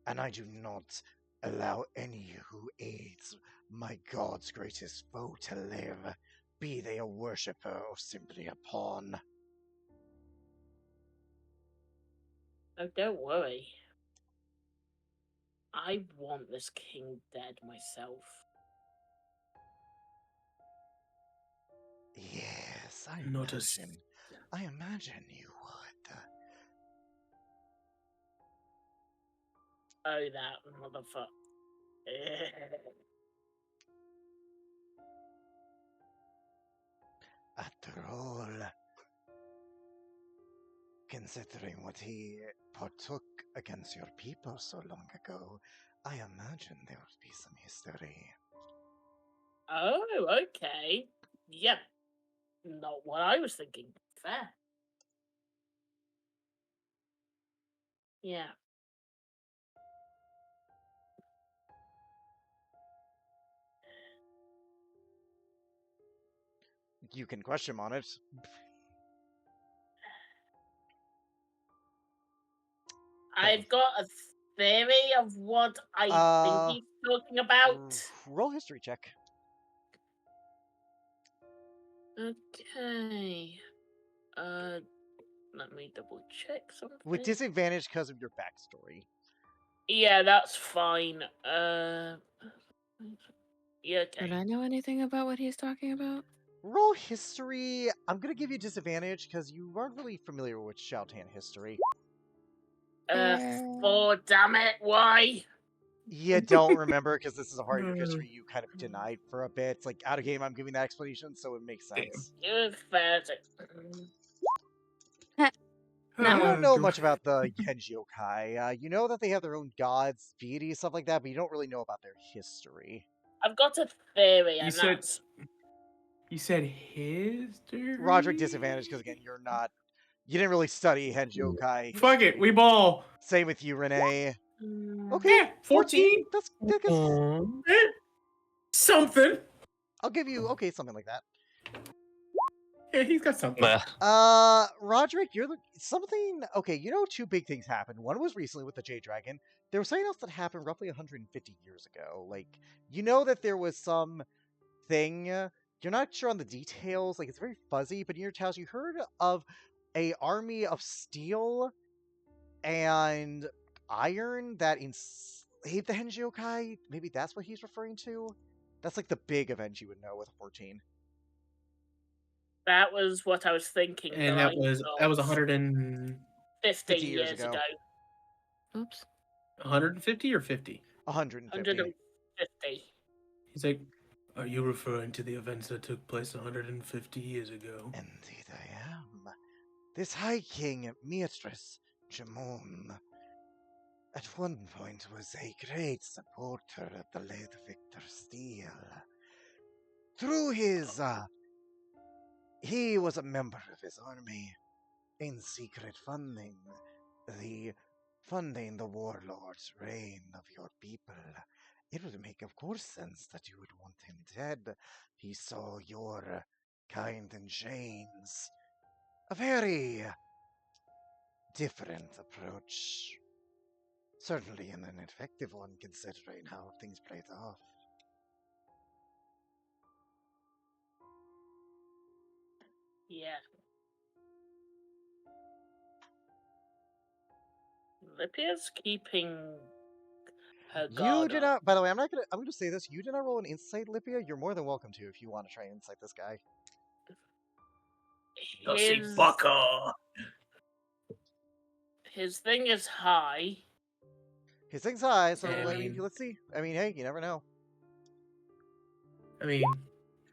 And I do not allow any who aids my god's greatest foe to live, be they a worshipper or simply a pawn. Oh, don't worry. I want this king dead myself. Yes, I Not a imagine. I imagine you would. Oh, that motherfucker. After all, considering what he partook against your people so long ago, I imagine there would be some history. Oh, okay. Yep. Not what I was thinking. Fair. Yeah. You can question him on it. I've got a theory of what I think he's talking about. Roll history check. Okay. Let me double check something. With disadvantage because of your backstory. Yeah, that's fine. Yeah, Would okay. I know anything about what he's talking about? Roll history. I'm gonna give you disadvantage because you aren't really familiar with Shoutan history. 4, damn it, why? You don't remember because this is a part of your history you kind of denied for a bit. Like out of game, I'm giving that explanation, so it makes sense. You're fat. You don't know Ah, much about the Genjiokai. You know that they have their own gods, deities, stuff like that, but you don't really know about their history. I've got a theory, You and said that's you said history. Roderick disadvantage because again, you didn't really study Genjiokai. Fuck it, we ball. Same with you, Renee. Okay, Yeah, 14. That's Something. I'll give you something like that. Yeah, he's got something. Roderick, something. Okay, you know, two big things happened. One was recently with the Jade Dragon. There was something else that happened roughly 150 years ago. Like, you know that there was some thing. You're not sure on the details. Like, it's very fuzzy. But in your tales, you heard of a army of steel and iron that enslaved the Henjiokai. Maybe that's what he's referring to. That's like the big event you would know with 14. that was what I was thinking. And that was 50 50 years years ago. ago. Oops. 150 or 50. 150. 150. He's like, are you referring to the events that took place 150 years ago? Indeed I am. This High King, Mistress Jamon, at one point was a great supporter of the late Victor Steele. Through his, he was a member of his army, in secret funding the warlord's reign of your people. It would make, of course, sense that you would want him dead. He saw your kind in chains. A very different approach. Certainly an effective one, considering how things played off. Yeah. Lipia's keeping her You guard did up. not. By the way, I'm gonna say this. You did not roll an insight, Lipia. You're more than welcome to if you want to try and insight this guy. His, his thing is high. His thing's high, so Yeah, I I mean, mean- let's see. I mean, hey, you never know. I mean,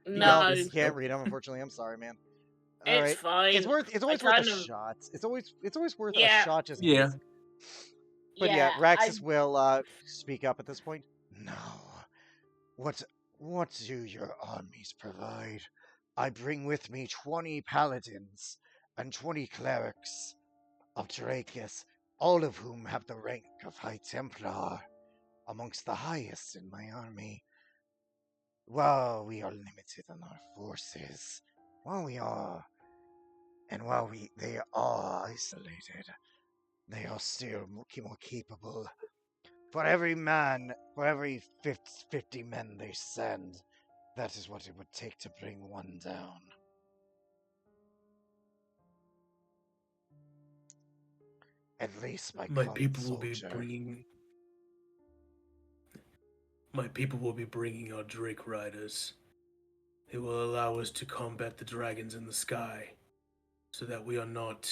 No, You can't read him, unfortunately. I'm sorry, man. All it's right. fine. It's always worth kind a of- shot. It's always worth Yeah. a shot just in Yeah. case. But yeah, Raxus will speak up at this point. No. What do your armies provide? I bring with me 20 paladins and 20 clerics of Drakus, all of whom have the rank of High Templar, amongst the highest in my army. While we are limited in our forces, while they are isolated, they are still more capable. For every 50 men they send, that is what it would take to bring one down. At least my people will soldier. My people will be bringing our Drake Riders. It will allow us to combat the dragons in the sky, so that we are not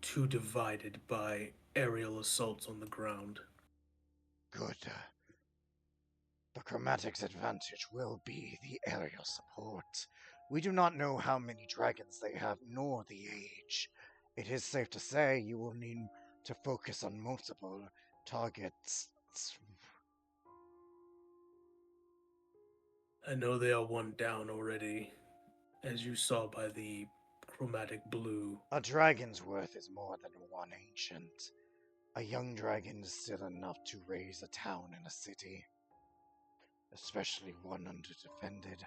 too divided by aerial assaults on the ground. Good. The Chromatic's advantage will be the aerial support. We do not know how many dragons they have, nor the age. It is safe to say you will need to focus on multiple targets. I know they are one down already, as you saw by the chromatic blue. A dragon's worth is more than one ancient. A young dragon is still enough to raise a town and a city, especially one underdefended.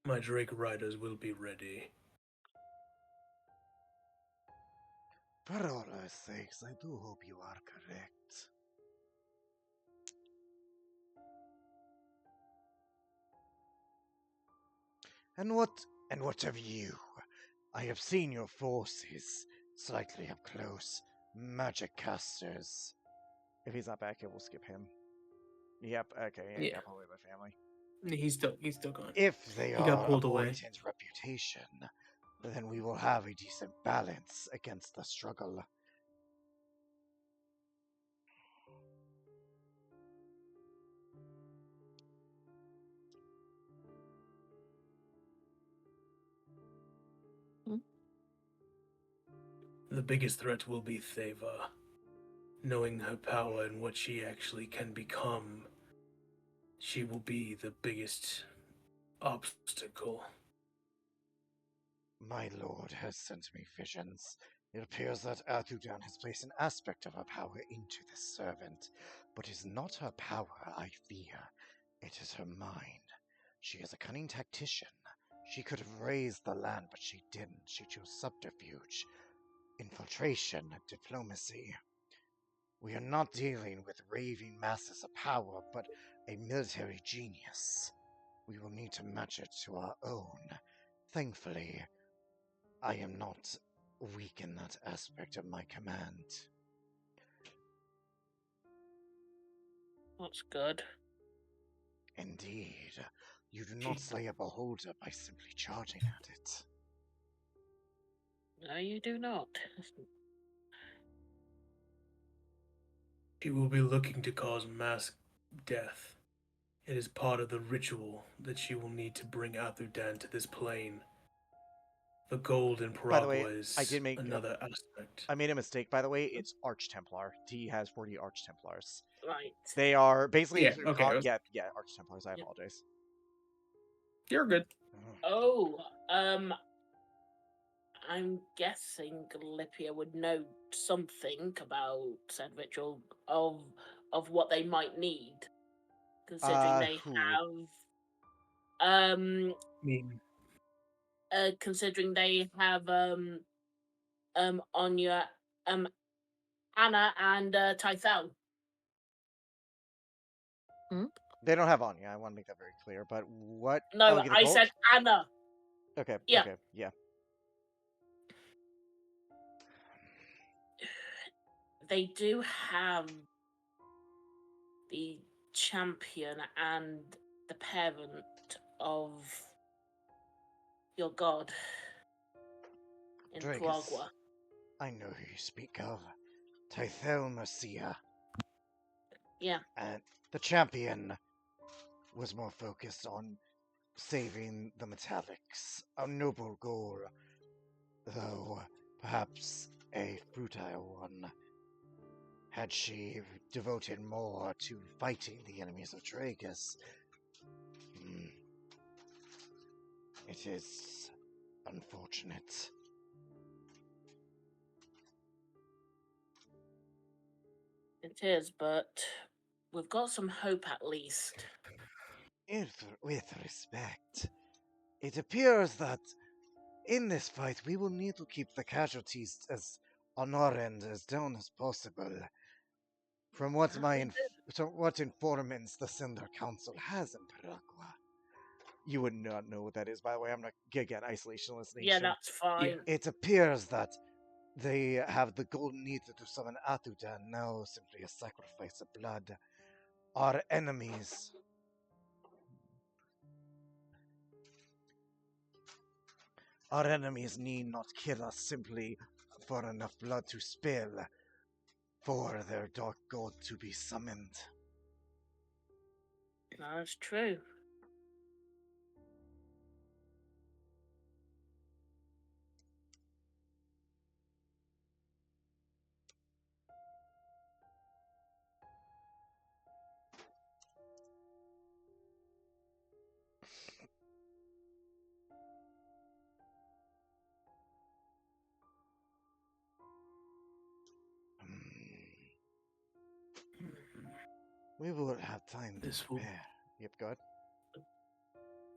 My Drake Riders will be ready. For all our sakes, I do hope you are correct. And what of you? I have seen your forces slightly up close. Magic casters. If he's not back, we'll skip him. Yep, okay, Yeah. got pulled away by family. He's still gone. If they He are got pulled a away. poisoned reputation, then we will have a decent balance against the struggle. The biggest threat will be Theva. Knowing her power and what she actually can become, she will be the biggest obstacle. My lord has sent me visions. It appears that Athudan has placed an aspect of her power into this servant, but it is not her power I fear. It is her mind. She is a cunning tactician. She could have raised the land, but she didn't. She chose subterfuge, infiltration, diplomacy. We are not dealing with raving masses of power, but a military genius. We will need to match it to our own. Thankfully, I am not weak in that aspect of my command. That's good. Indeed, you do not slay a beholder by simply charging at it. No, you do not. She will be looking to cause mass death. It is part of the ritual that she will need to bring Athudan to this plane. The gold in By the way, Paragua is I did make another aspect. I made a mistake, by the way. It's Arch Templar. T has 40 Arch Templars. Right. They are basically Yeah, okay, yeah, Arch Templars. I Yep. apologize. You're good. Oh, I'm guessing Lipia would know something about said ritual of what they might need, considering they Who? have I mean, considering they have Anya, Anna and Tythel. They don't have Anya. I want to make that very clear. But what? No, Elgi the I Cult? said Anna. Okay. Yeah. Okay. Yeah. They do have the champion and the parent of your god in Dragus. Paragua. I know who you speak of. Tythel Mercia. Yeah. And the champion was more focused on saving the metallics. A noble goal, though perhaps a futile one. Had she devoted more to fighting the enemies of Dragus, it is unfortunate. It is, but we've got some hope at least. With respect, it appears that in this fight we will need to keep the casualties as on our end as down as possible. From what what informants the Cinder Council has in Paragua. You would not know what that is, by the way. I'm not again isolationist nation. Yeah, that's fine. It appears that they have the golden needle to summon Athudan, now simply a sacrifice of blood. Our enemies need not kill us simply for enough blood to spill for their dark god to be summoned. That's true. We will have time to This will- prepare. Yep, go ahead.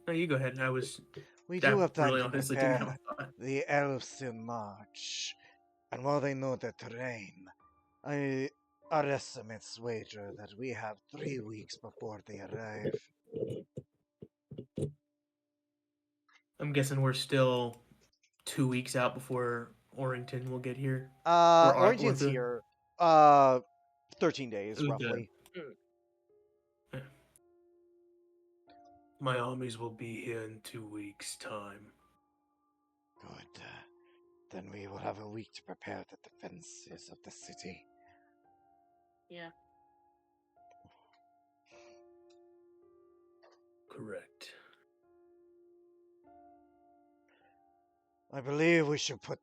no, you go ahead. We do have time really to honestly didn't have prepare a thought. the elves in March, and while they know the terrain, our estimates wager that we have 3 weeks before they arrive. I'm guessing we're still 2 weeks out before Orrington will get here. Origins the- here, 13 days, Okay. roughly. My armies will be here in 2 weeks' time. Good. Then we will have a week to prepare the defenses of the city. Yeah. Correct. I believe we should put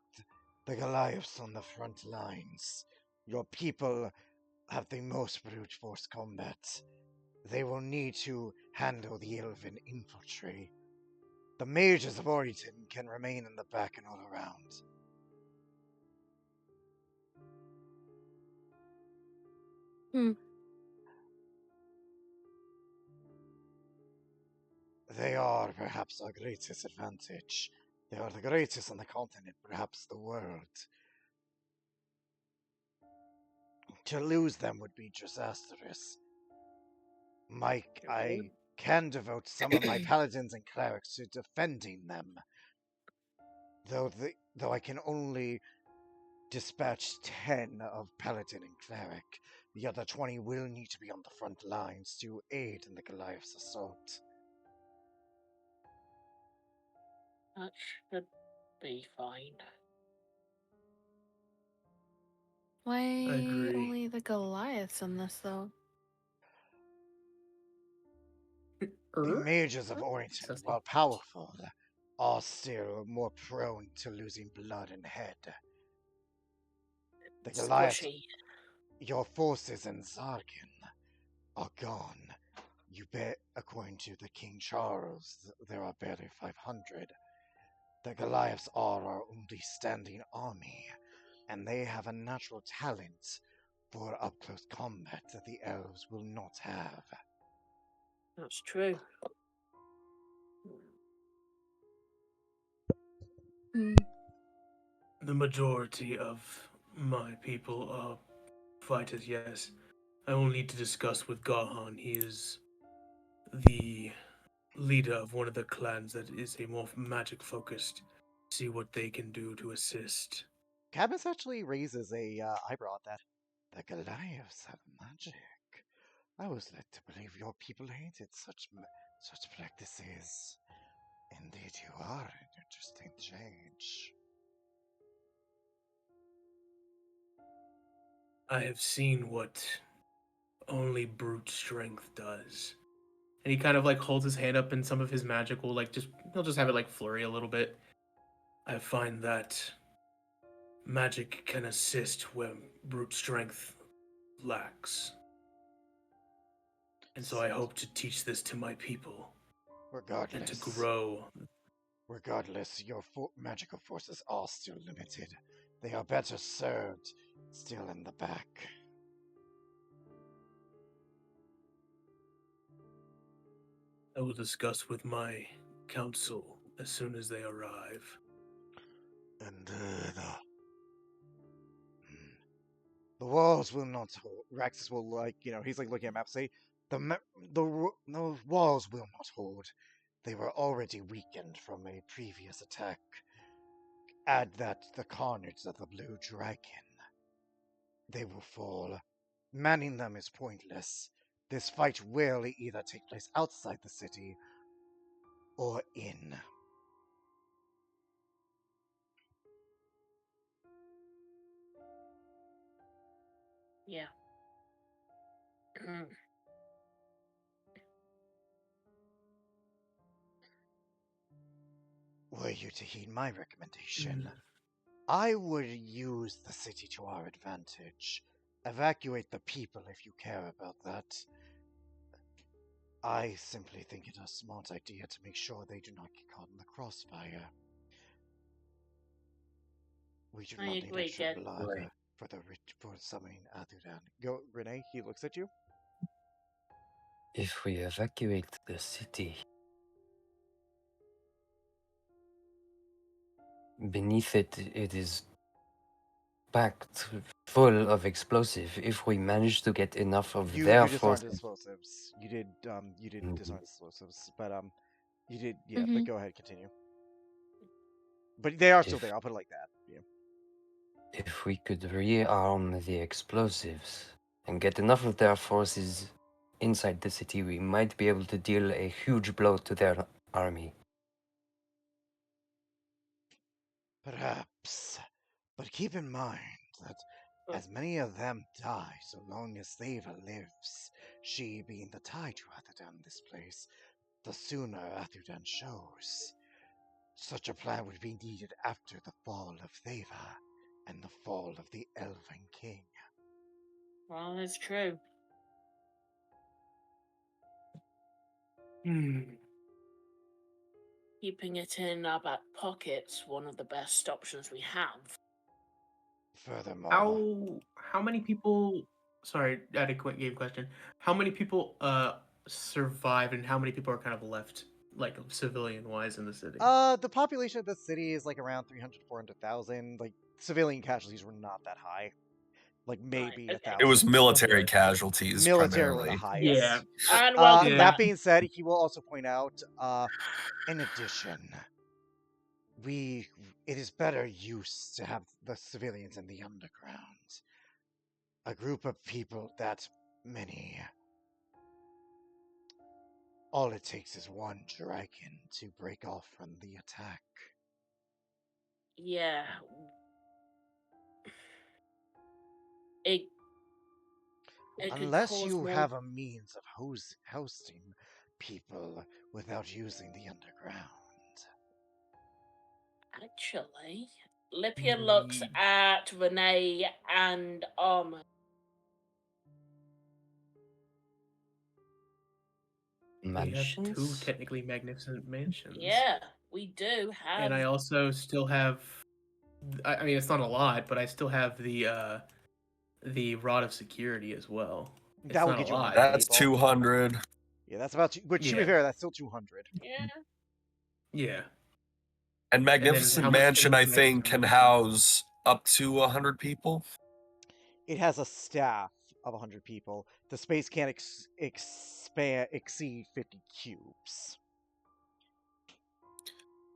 the Goliaths on the front lines. Your people have the most brute force combat. They will need to handle the elven infantry. The mages of Oriton can remain in the back and all around. They are perhaps our greatest advantage. They are the greatest on the continent, perhaps the world. To lose them would be disastrous. I can devote some of my paladins and clerics to defending them. Though I can only dispatch 10 of paladin and cleric, the other 20 will need to be on the front lines to aid in the Goliath's assault. That should be fine. Why agree. only the Goliaths in this, though? The mages of Orrington, while powerful, are still more prone to losing blood and head. The Goliaths, Squishy. your forces in Zargan are gone. You bet, according to the King Charles, there are barely 500. The Goliaths are our only standing army, and they have a natural talent for up-close combat that the elves will not have. That's true. The majority of my people are fighters, yes. I will need to discuss with Gahan. He is the leader of one of the clans that is a more magic focused. See what they can do to assist. Cadmus actually raises a eyebrow at that. The Goliaths have magic. I was led to believe your people hated such practices. Indeed, you are an interesting change. I have seen what only brute strength does. And he kind of like holds his hand up, and some of his magic will he'll just have it like flurry a little bit. I find that magic can assist when brute strength lacks. And so I hope to teach this to my people. And to grow. Regardless, your magical forces are still limited. They are better served still in the back. I will discuss with my council as soon as they arrive. And the walls will not hold. Raxus will he's like looking at maps. Say the walls will not hold. They were already weakened from a previous attack. Add that to the carnage of the Blue Dragon. They will fall. Manning them is pointless. This fight will either take place outside the city or in. Yeah. Were you to heed my recommendation, I would use the city to our advantage. Evacuate the people if you care about that. I simply think it a smart idea to make sure they do not get caught in the crossfire. We do not need extra blood for summoning Adudan. Go, Renee, he looks at you. If we evacuate the city, beneath it, it is packed full of explosive. If we manage to get enough of their You disarmed forces, explosives. You did Mhm. disarm explosives, but you did but go ahead, continue. But they are still there. I'll put it like that. Yeah. If we could rearm the explosives and get enough of their forces inside the city, we might be able to deal a huge blow to their army. Perhaps. But keep in mind that as many of them die so long as Theva lives, she being the tide to Atherdan this place, the sooner Atherdan shows. Such a plan would be needed after the fall of Theva and the fall of the Elven King. Well, it's true. Keeping it in our back pocket's one of the best options we have. Furthermore, How many people? Sorry, I had a quick game question. How many people survived, and how many people are kind of left, like civilian wise, in the city? the population of the city is like around 300 to 400,000. Like, civilian casualties were not that high. Like, maybe Right, okay. It was 1,000. military Okay. casualties Military were the primarily. highest. Yeah. And welcome Yeah. That being said, he will also point out, in addition, it is better use to have the civilians in the underground. A group of people that many. All it takes is one dragon to break off from the attack. Yeah. It could Unless cause you more... have a means of hosting people without using the underground. Actually, Lipia looks at Renee and Armor. We have two Mansions? technically magnificent mansions. Yeah, we do have. And I also still have. I mean, it's not a lot, but I still have the rod of security as well. It's That will not get a you lot. 100 That's people. 200. Yeah, that's about. Which, to be Yeah. fair, that's still 200. Yeah. Yeah. And then Magnificent how much Mansion, can I you make think, from can that? house up to 100 people. It has a staff of 100 people. The space can't exceed 50 cubes.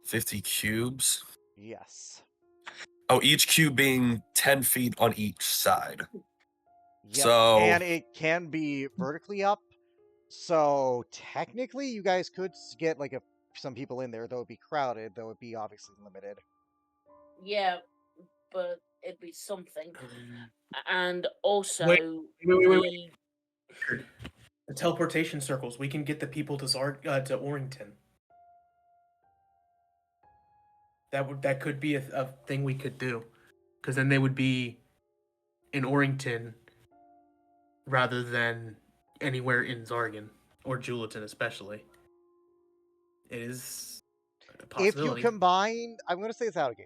50 cubes. Yes. Oh, each cube being 10 feet on each side. Yep. So, And it can be vertically up. So technically, you guys could get like some people in there, though it'd be crowded, though it'd be obviously limited. Yeah, but it'd be something. And also, Wait. we... The teleportation circles. We can get the people to to Orrington. That could be a thing we could do, because then they would be in Orrington rather than anywhere in Zargan or Juliton, especially. It is a If you possibility. combine, I'm going to say this out of game.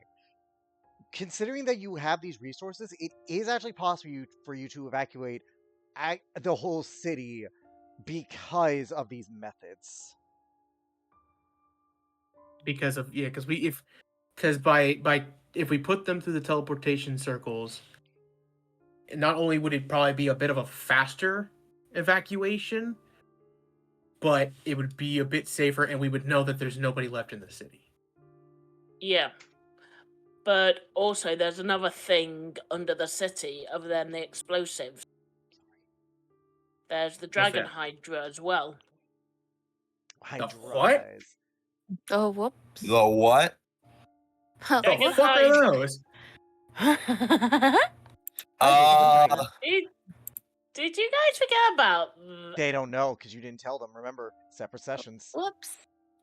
Considering that you have these resources, it is actually possible for you to evacuate the whole city because of these methods. Because if we put them through the teleportation circles, not only would it probably be a bit of a faster evacuation, but it would be a bit safer, and we would know that there's nobody left in the city. Yeah. But also, there's another thing under the city other than the explosives. There's the Dragon that? Hydra as well. What? Oh, whoops. the what? Oh, The Dragon fuck are Hydra. those? Did you guys forget about... They don't know because you didn't tell them. Remember, separate sessions. Whoops.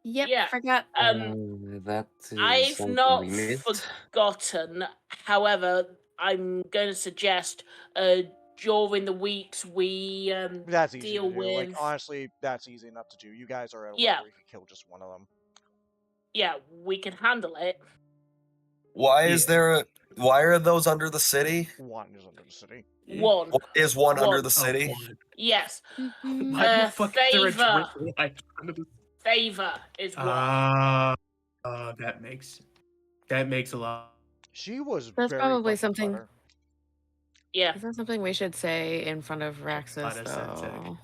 Yep, Yeah. forgot. That is I've something not we missed. forgotten. However, I'm going to suggest during the weeks we That's easy deal to do. Like, with... honestly, that's easy enough to do. You guys are at a level Yeah. where you can kill just one of them. Yeah, we can handle it. Why are those under the city? One is under the city. One. Is one under One. the city? Yes. Why the fuck is there a Favor. drink like under the... Favor is one. That makes a lot. She was That's very probably fucking something- clever. Yeah. Is that something we should say in front of Raxus, Lot of sense, though?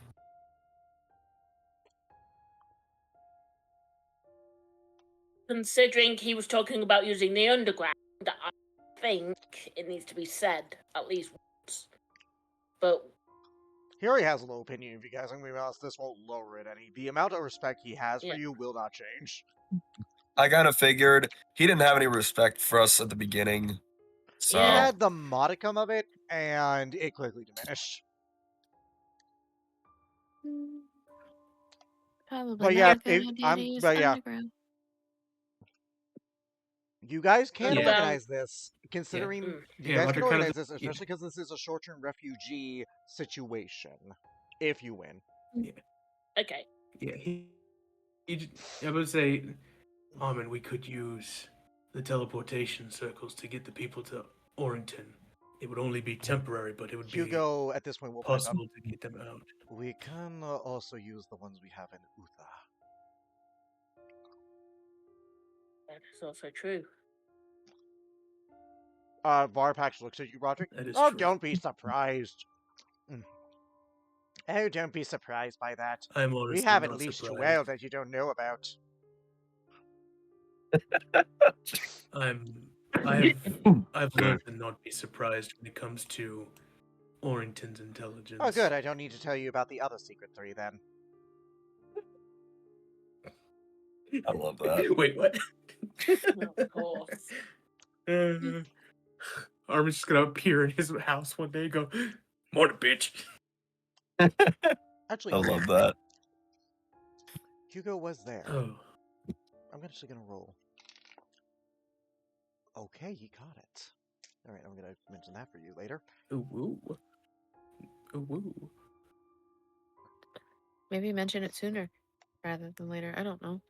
Considering he was talking about using the underground, I think it needs to be said at least once. But He already has a low opinion of you guys. I'm going to be honest, this won't lower it any. The amount of respect he has for Yeah. you will not change. I kind of figured he didn't have any respect for us at the beginning. So He Yeah. had the modicum of it, and it quickly diminished. Probably But not yeah, a good idea to use but yeah, underground. you guys can Well- organize this. Considering Mm. you Yeah, guys but can they're kind of organize this, yeah. especially because this is a short-term refugee situation. If you win, Okay. Yeah, I would say, Armin, we could use the teleportation circles to get the people to Orrington. It would only be temporary, but it would be Hugo at this point will pipe up. possible to get them out. We can also use the ones we have in Utah. That is also true. Varpax looks at you, Roderick. That is Oh, true. don't be surprised. Oh, don't be surprised by that. I'm We honestly have at not least surprised. 12 that you don't know about. I've learned to not be surprised when it comes to Orrington's intelligence. Oh, good. I don't need to tell you about the other secret 3 then. I love that. Wait, what? Of course. Armin's just gonna appear in his house one day and go, "Morning, bitch." Actually, I love that. Hugo was there. Oh, I'm actually gonna roll. Okay, he got it. Alright, I'm gonna mention that for you later. ooh, ooh. Ooh, ooh. Maybe mention it sooner rather than later. I don't know.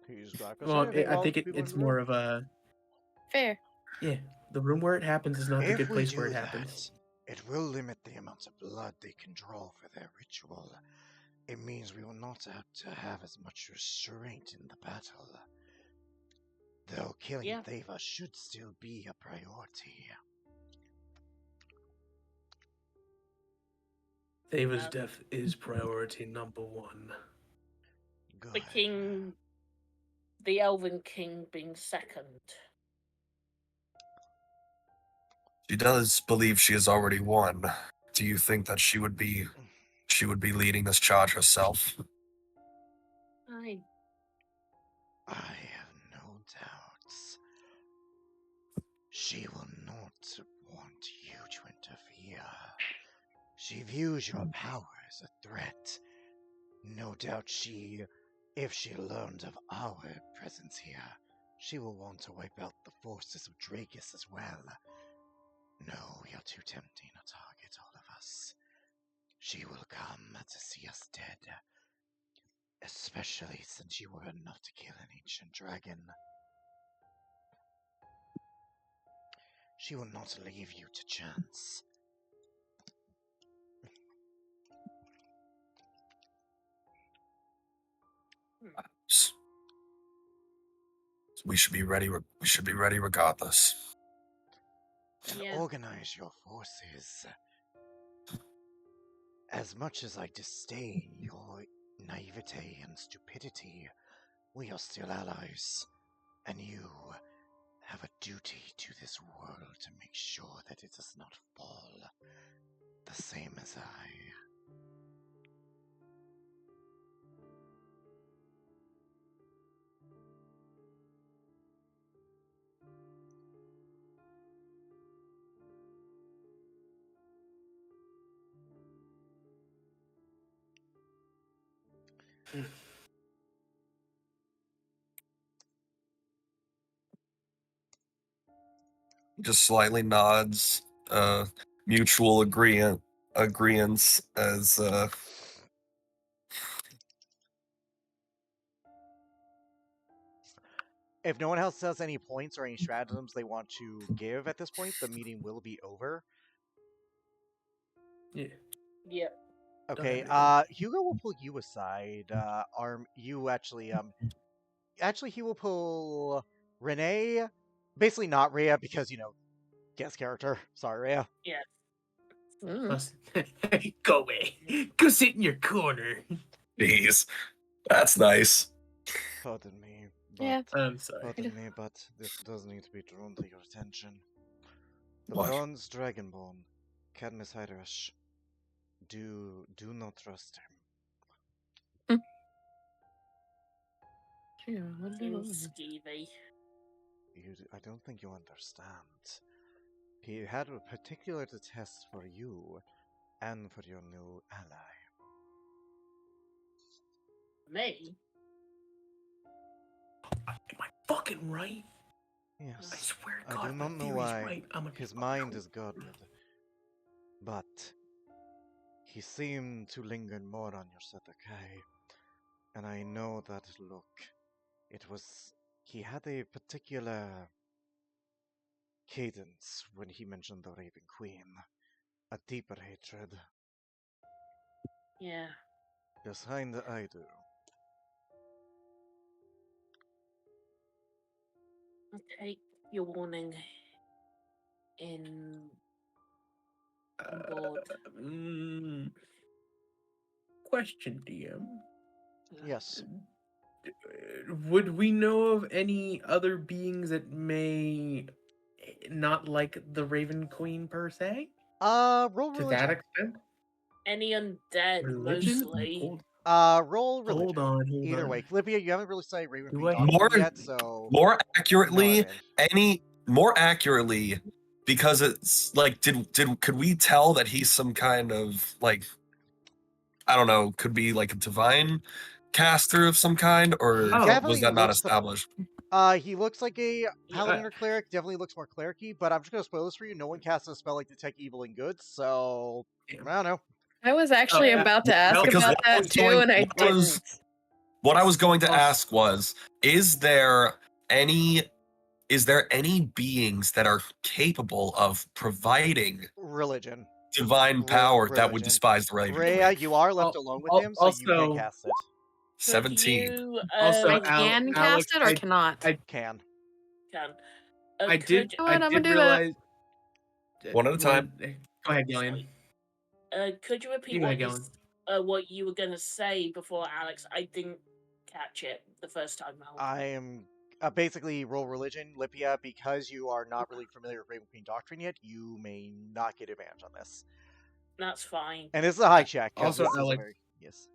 He's got to Well, say, I think people it's in the more room. of a Fair. the room where it happens is not the If good we place where do it happens. that, it will limit the amount of blood they can draw for their ritual. It means we will not have to have as much restraint in the battle. Though killing Yeah. Theva should still be a priority. Theva's death is priority number 1. Good. The king, the Elven King being second. She does believe she has already won. Do you think that she would be leading this charge herself? I have no doubts. She will not want you to interfere. She views your power as a threat. No doubt if she learned of our presence here, she will want to wipe out the forces of Dragus as well. No, you're too tempting a target, all of us. She will come to see us dead. Especially since you were enough to kill an ancient dragon. She will not leave you to chance. We should be ready. We should be ready regardless. Then Yeah. organize your forces. As much as I disdain your naivete and stupidity, we are still allies, and you have a duty to this world to make sure that it does not fall, the same as I. Just slightly nods, mutual agreements as If no one else has any points or any stratagems they want to give at this point, the meeting will be over. Yeah. Yep. Okay, Alright. Hugo will pull you aside. You actually, he will pull Renee. Basically not Rhea because, guest character. Sorry, Rhea. Yes. Go away. Go sit in your corner. Jeez, that's nice. Pardon me. But, Yeah. I'm sorry. Pardon me, but this does need to be drawn to your attention. The What? bronze dragonborn, Cadmus Hydrash. Do not trust him. Seems skeevy. I don't think you understand. He had a particular detest for you and for your new ally. Me? Am I fucking right? I Yes, swear to I God, do if my not know theory's why. right, I'm gonna be His fucking mind wrong. is guarded, but he seemed to linger more on your Satokai, and I know that look. He had a particular cadence when he mentioned the Raven Queen, a deeper hatred. Yeah. Yes, I do. I'll take your warning on board. Question, DM. Yes. Would we know of any other beings that may not like the Raven Queen per se? Roll To religion. that extent? Any undead, Religion? mostly. Roll religion. Hold Either on. way, Clippia, you haven't really studied Raven Do Queen I- Doctrine More- yet, so More accurately, no, more accurately, because it's like, could we tell that he's some kind of like, I don't know, could be like a divine caster of some kind, or He Oh. definitely was that not looks established? he looks like a paladin or cleric. Definitely looks more cleric-y, but I'm just gonna spoil this for you. No one casts a spell like detect evil and good, so I don't know. I was actually Oh, about to ask because about what I that was too, going- and I what I was- didn't. What I was going to Also- ask was, is there any beings that are capable of providing Religion. divine power that would religion. despise the Raven Rhea, Queen? you are left alone with him, so you can also- cast it. 17. You, Also, I Al- can Alex, cast it or cannot? Can. can. I did. You know what, I I'm did gonna do that. realize. One at a time. Go ahead, Gillian. Could you repeat You what go, you, what you were gonna say before, Alex? I didn't catch it the first time round. I am basically roll religion, Lipia, because you are not really familiar with Raven Queen Doctrine yet, you may not get advantage on this. That's fine. And this is a high check. 'cause Also, this is a Alex- very, yes.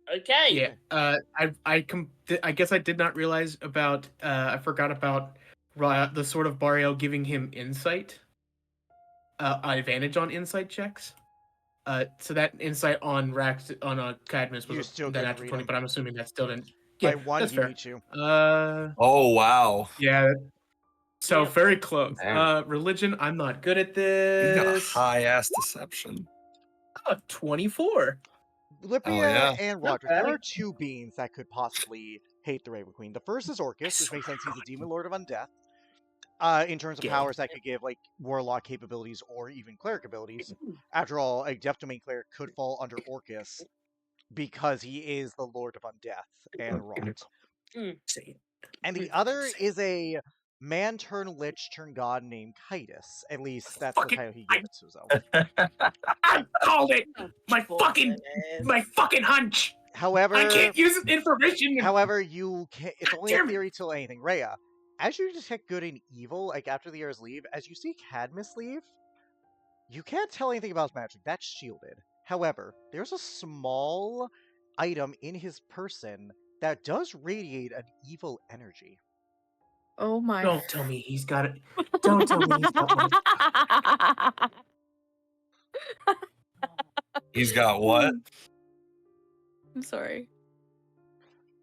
Okay. Yeah. I guess I did not realize about. I forgot about the Sword of Barrio giving him insight. Advantage on insight checks. So that insight on Rax on Cadmus You was still the couldn't natural read 20, him. but I'm assuming that still didn't. By Yeah, one, that's he fair. beats you. Oh, wow. Yeah. So Yep. very close. Damn. Religion, I'm not good at You got a this. high-ass deception. 24. Lipia yeah. and Not Roderick, there bad. are two beings that could possibly hate the Raven Queen. The first is Orcus, which makes sense. He's a demon lord of undeath. In terms of Yeah. powers that could give like warlock capabilities or even cleric abilities. After all, a death domain cleric could fall under Orcus because he is the lord of undeath and rot. And the other is a man turned lich turned god named Chitus. At least that's the title he gave it to himself. I called it. My Bullshit. fucking hunch. However, I can't use information. However, you can. It's only a Damn it. theory till anything. Rhea, as you detect good and evil, like after the heirs leave, as you see Cadmus leave, you can't tell anything about his magic. That's shielded. However, there's a small item in his person that does radiate an evil energy. Oh my. Don't tell me he's got it. Don't tell me he's got one. He's got what? I'm sorry.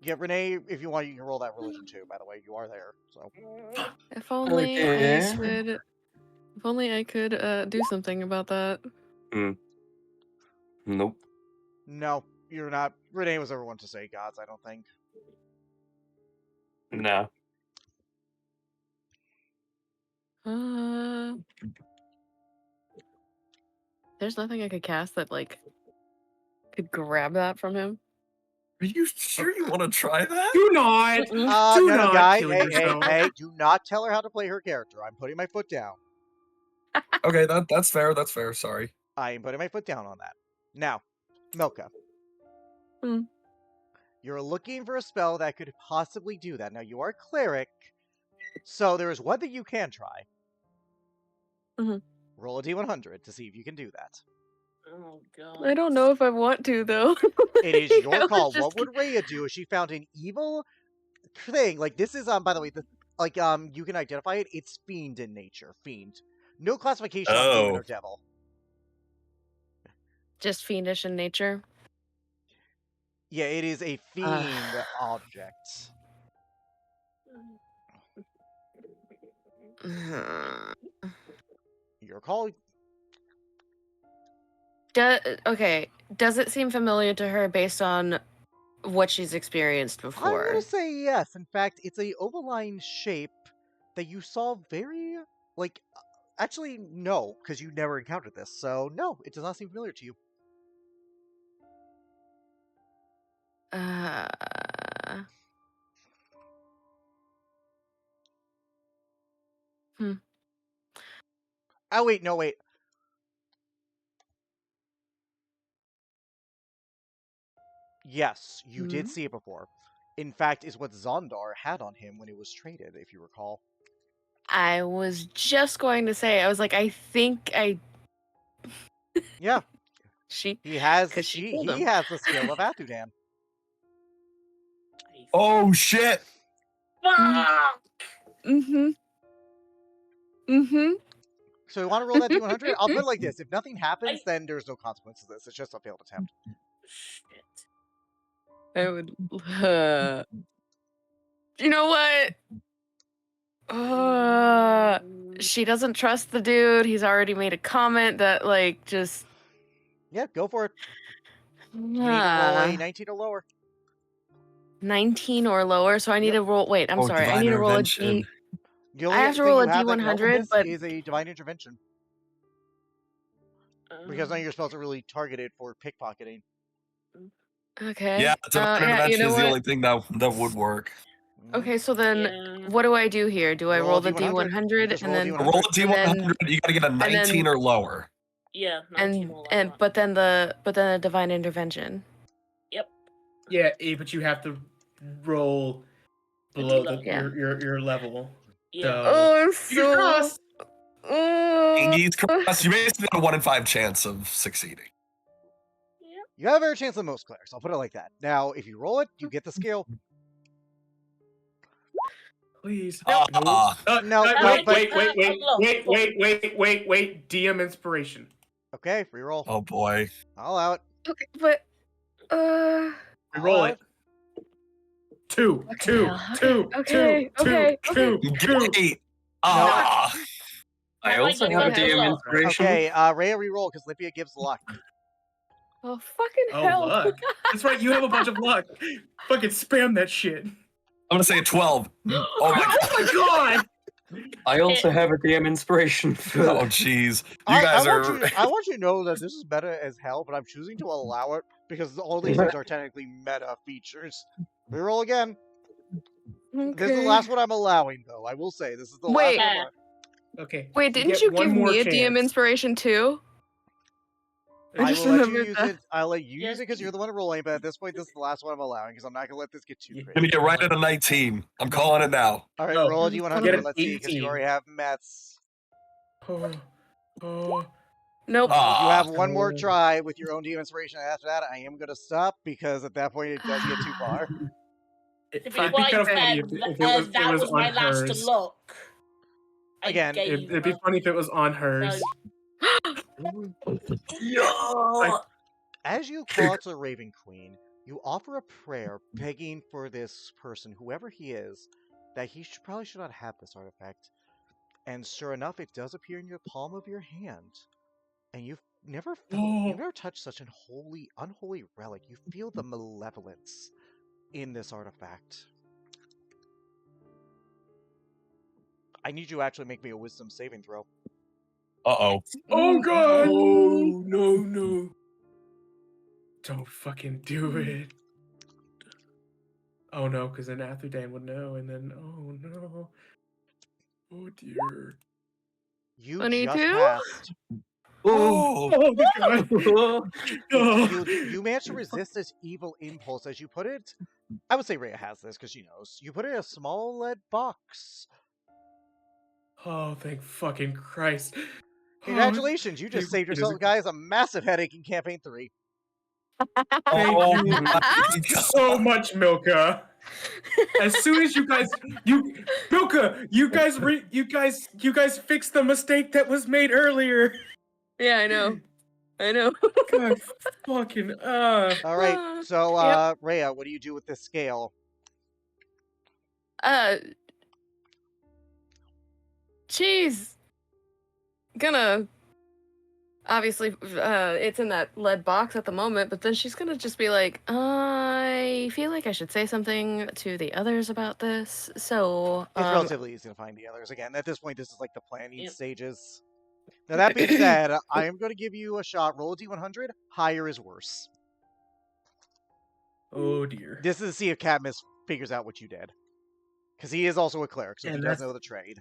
Yeah, Renee, if you want, you can roll that religion too. By the way, you are there. So If only Okay. I could. If only I could do something about that. Nope. no, you're not. Renee was ever one to say gods. I don't think. Nah. There's nothing I could cast that like could grab that from him. Are you sure you want to try that? Do not. Mm-mm. Do no, not guys. kill Hey, yourself. hey, do not tell her how to play her character. I'm putting my foot down. Okay, that's fair. That's fair. Sorry. I am putting my foot down on that. Now, Milka. Hmm. You're looking for a spell that could possibly do that. Now, you are a cleric, so there is one that you can try. Mhm. Roll a d100 to see if you can do that. Oh god. I don't know if I want to though. It is You your know, call. it's just- What would Rhea do if she found an evil thing. Like this is by the way, you can identify it. It's fiend in nature. Fiend. No classification on demon Oh. or devil. Just fiendish in nature. Yeah, it is a fiend object. Your call. Okay. Does it seem familiar to her based on what she's experienced I'm before? gonna say yes. In fact, it's a ovaline shape that you saw very like. Actually, no, because you never encountered this. So no, it does not seem familiar to you. Uh, Oh wait, no wait. Yes, you did see it before. In fact, is what Zondar had on him when it was traded, if you recall. I was just going to say, I was like, I think Yeah, she he has. because she He killed him. has the skill of Atudan. Oh shit! Fuck! Mm-hmm. Mm-hmm. So you want to roll that D100? I'll put it like this: if nothing happens, I- then there's no consequence to this. It's just a failed attempt. Shit. I would. You know what? She doesn't trust the dude. He's already made a comment that, like, just. Yeah, go for it. You need to roll a 19 or lower. 19 or lower. So I need Yep. to roll. Wait, I'm sorry. I Divine need to roll a intervention. D. The only I have to thing roll you a have that can help with D100, this but is a divine intervention, because none of your spells are really targeted for pickpocketing. okay. Yeah, divine yeah, intervention you know is the what? only thing that would work. Okay, so then Yeah. what do I do here? Do I Roll roll a the D100. You D100 just and roll a then D100. Roll a D100. You got to get a 19 or lower. Yeah, 19 or and lower. but then the divine intervention. Yep. Yeah, but you have to roll below the, Yeah. your level. Yeah. Oh, I'm Fingers crossed. He's crossed. You basically got a 1 in 5 chance of succeeding. You have a better chance than most clerics. I'll put it like that. Now, if you roll it, you get the skill. Please. No. No, Wait. DM inspiration. Okay, free roll. Oh boy. I'll allow it. Okay, but I'll Reroll allow it. Two. Get 8. Ah. I also get have a that DM luck? inspiration. Okay, Rhea reroll because Lipia gives luck. oh fucking Oh, hell! luck. That's right, you have a bunch of luck. Fucking spam that shit. I'm gonna say a 12. Oh my Oh my god! I also have a DM inspiration for. Oh jeez. You guys are. I want you to know that this is meta as hell, but I'm choosing to allow it because all these things are technically meta features. Reroll again. This is the last one I'm allowing, though. I will say this is the Wait. last one. Okay. Wait, didn't you get give one more me a DM chance. inspiration too? I just will let you remembered use that. it. I'll let you Yes. use it because you're the one rolling. But at this point, this is the last one I'm allowing because I'm not gonna let this get too Yeah. crazy. Gonna get right at a 19. I'm calling it now. All right, No. roll a Get D100. an Let's see because you 18. already have Mets. Nope. You Ah. have one more try with your own DM inspiration. After that, I am gonna stop because at that point it does get too far. To be It'd be quite kind of fair, funny if that was my on last hers. look. I Again, gave It'd be her- funny if it was on hers. No. As you call out to the Raven Queen, you offer a prayer begging for this person, whoever he is, that he probably should not have this artifact. And sure enough, it does appear in your palm of your hand. And you've never touched such an unholy relic. You feel the malevolence in this artifact. I need you to actually make me a wisdom saving throw. Uh-oh. Oh god! Oh no. Don't fucking do it. Oh no, because then Atherdan would know, and then oh no. Oh dear. You 22? just passed. Oh. Oh my god. You managed to resist this evil impulse as you put it. I would say Rhea has this because she knows. You put it in a small lead box. Oh, thank fucking Christ. Congratulations, you just saved It is yourself, guys, a massive headache in campaign 3. Thank Oh you my God. so much, Milka. As soon as you Milka, you guys fixed the mistake that was made earlier. Yeah, I know. God fucking All right, so Yep. Rhea, what do you do with this scale? She's gonna obviously it's in that lead box at the moment, but then she's gonna just be like, I feel like I should say something to the others about this. So It's relatively easy to find the others. Again, at this point, this is like the planning Yep. stages. Now, that being said, I am going to give you a shot. Roll a d100. Higher is worse. oh dear. This is to see if Cadmus figures out what you did. Because he is also a cleric, so he And does that's- know the trade.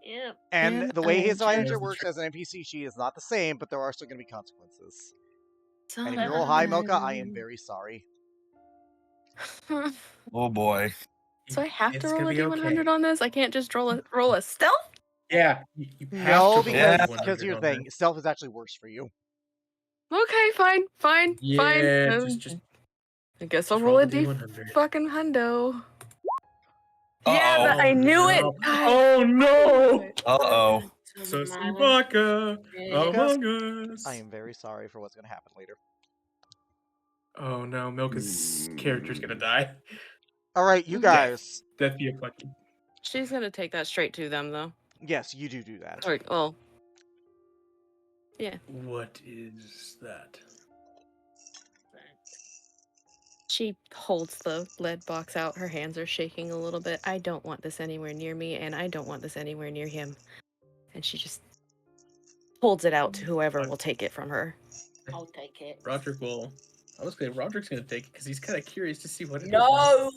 Yep. And Yeah, the way his I signature know. works as an NPC, she is not the same, but there are still going to be consequences. And if you Fair roll high, Mocha, I am very sorry. Oh boy. So I have to It's roll gonna a be d100 okay. on this? I can't just roll a stealth? Yeah, you have No, to roll because a here's 100 your on thing. that. Stealth is actually worse for you. Okay, fine. Yeah, just I guess I'll just roll roll a the d D100. fucking hundo. Yeah, Uh-oh. but I knew it. No. God. Oh no! Uh-oh. So My Baka Yeah. among us. I am very sorry for what's going to happen later. Oh no, Milka's character's gonna die. All right, you guys. Death be a fucking. She's gonna take that straight to them, though. Yes, you do that. Or, well, yeah. What is that? She holds the lead box out. Her hands are shaking a little bit. I don't want this anywhere near me, and I don't want this anywhere near him. And she just holds it out to whoever will take it from her. I'll take it. Roderick will. I was gonna. Roderick's gonna take it because he's kind of curious to see what it is. No.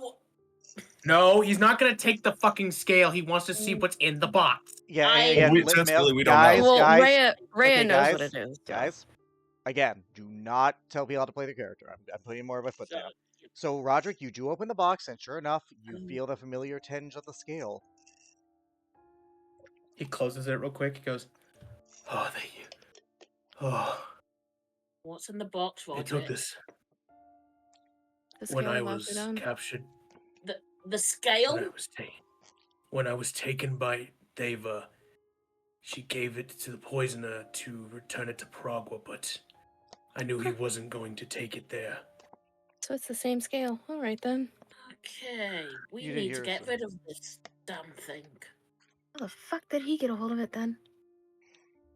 No, he's not gonna take the fucking scale. He wants to see what's in the box. Yeah, I- again, We- Milk, truthfully, we don't guys, know. Well, guys, Rhea okay, knows guys, what it is. so. guys. Again, do not tell people how to play the character. I'm putting more of a foot down. So, Roderick, you do open the box, and sure enough, you feel the familiar tinge of the scale. He closes it real quick. He goes, "Oh, thank you. Oh, What's in the box, they Roger? took this The when scale I allows was me down. captured. The When I scale? was taken. When I was taken by Deva, she gave it to the poisoner to return it to Pragua, but I knew he wasn't going to take it there. So it's the same scale. All right, then. Okay, we You did need to yours, get so- rid of this damn thing. How the fuck did he get a hold of it, then?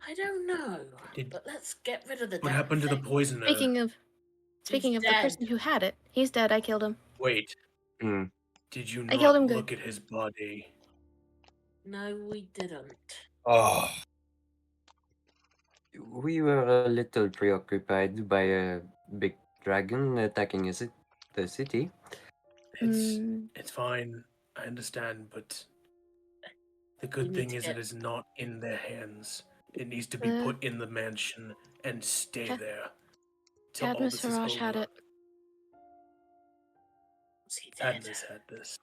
I don't know, Did- but let's get rid of the What damn happened to the thing. poisoner? Speaking of the dead. person who had it, he's dead. I killed him. Wait. Hmm. Did you I killed not him good. look at his body? No, we didn't. Oh. We were a little preoccupied by a big dragon attacking the city. It's fine. I understand, but the We good need thing to is get- it is not in their hands. It needs to be Uh, put in the mansion and stay Ca- there till all Cadmus this is Haraj had over. it. Was he dead? Cadmus had this.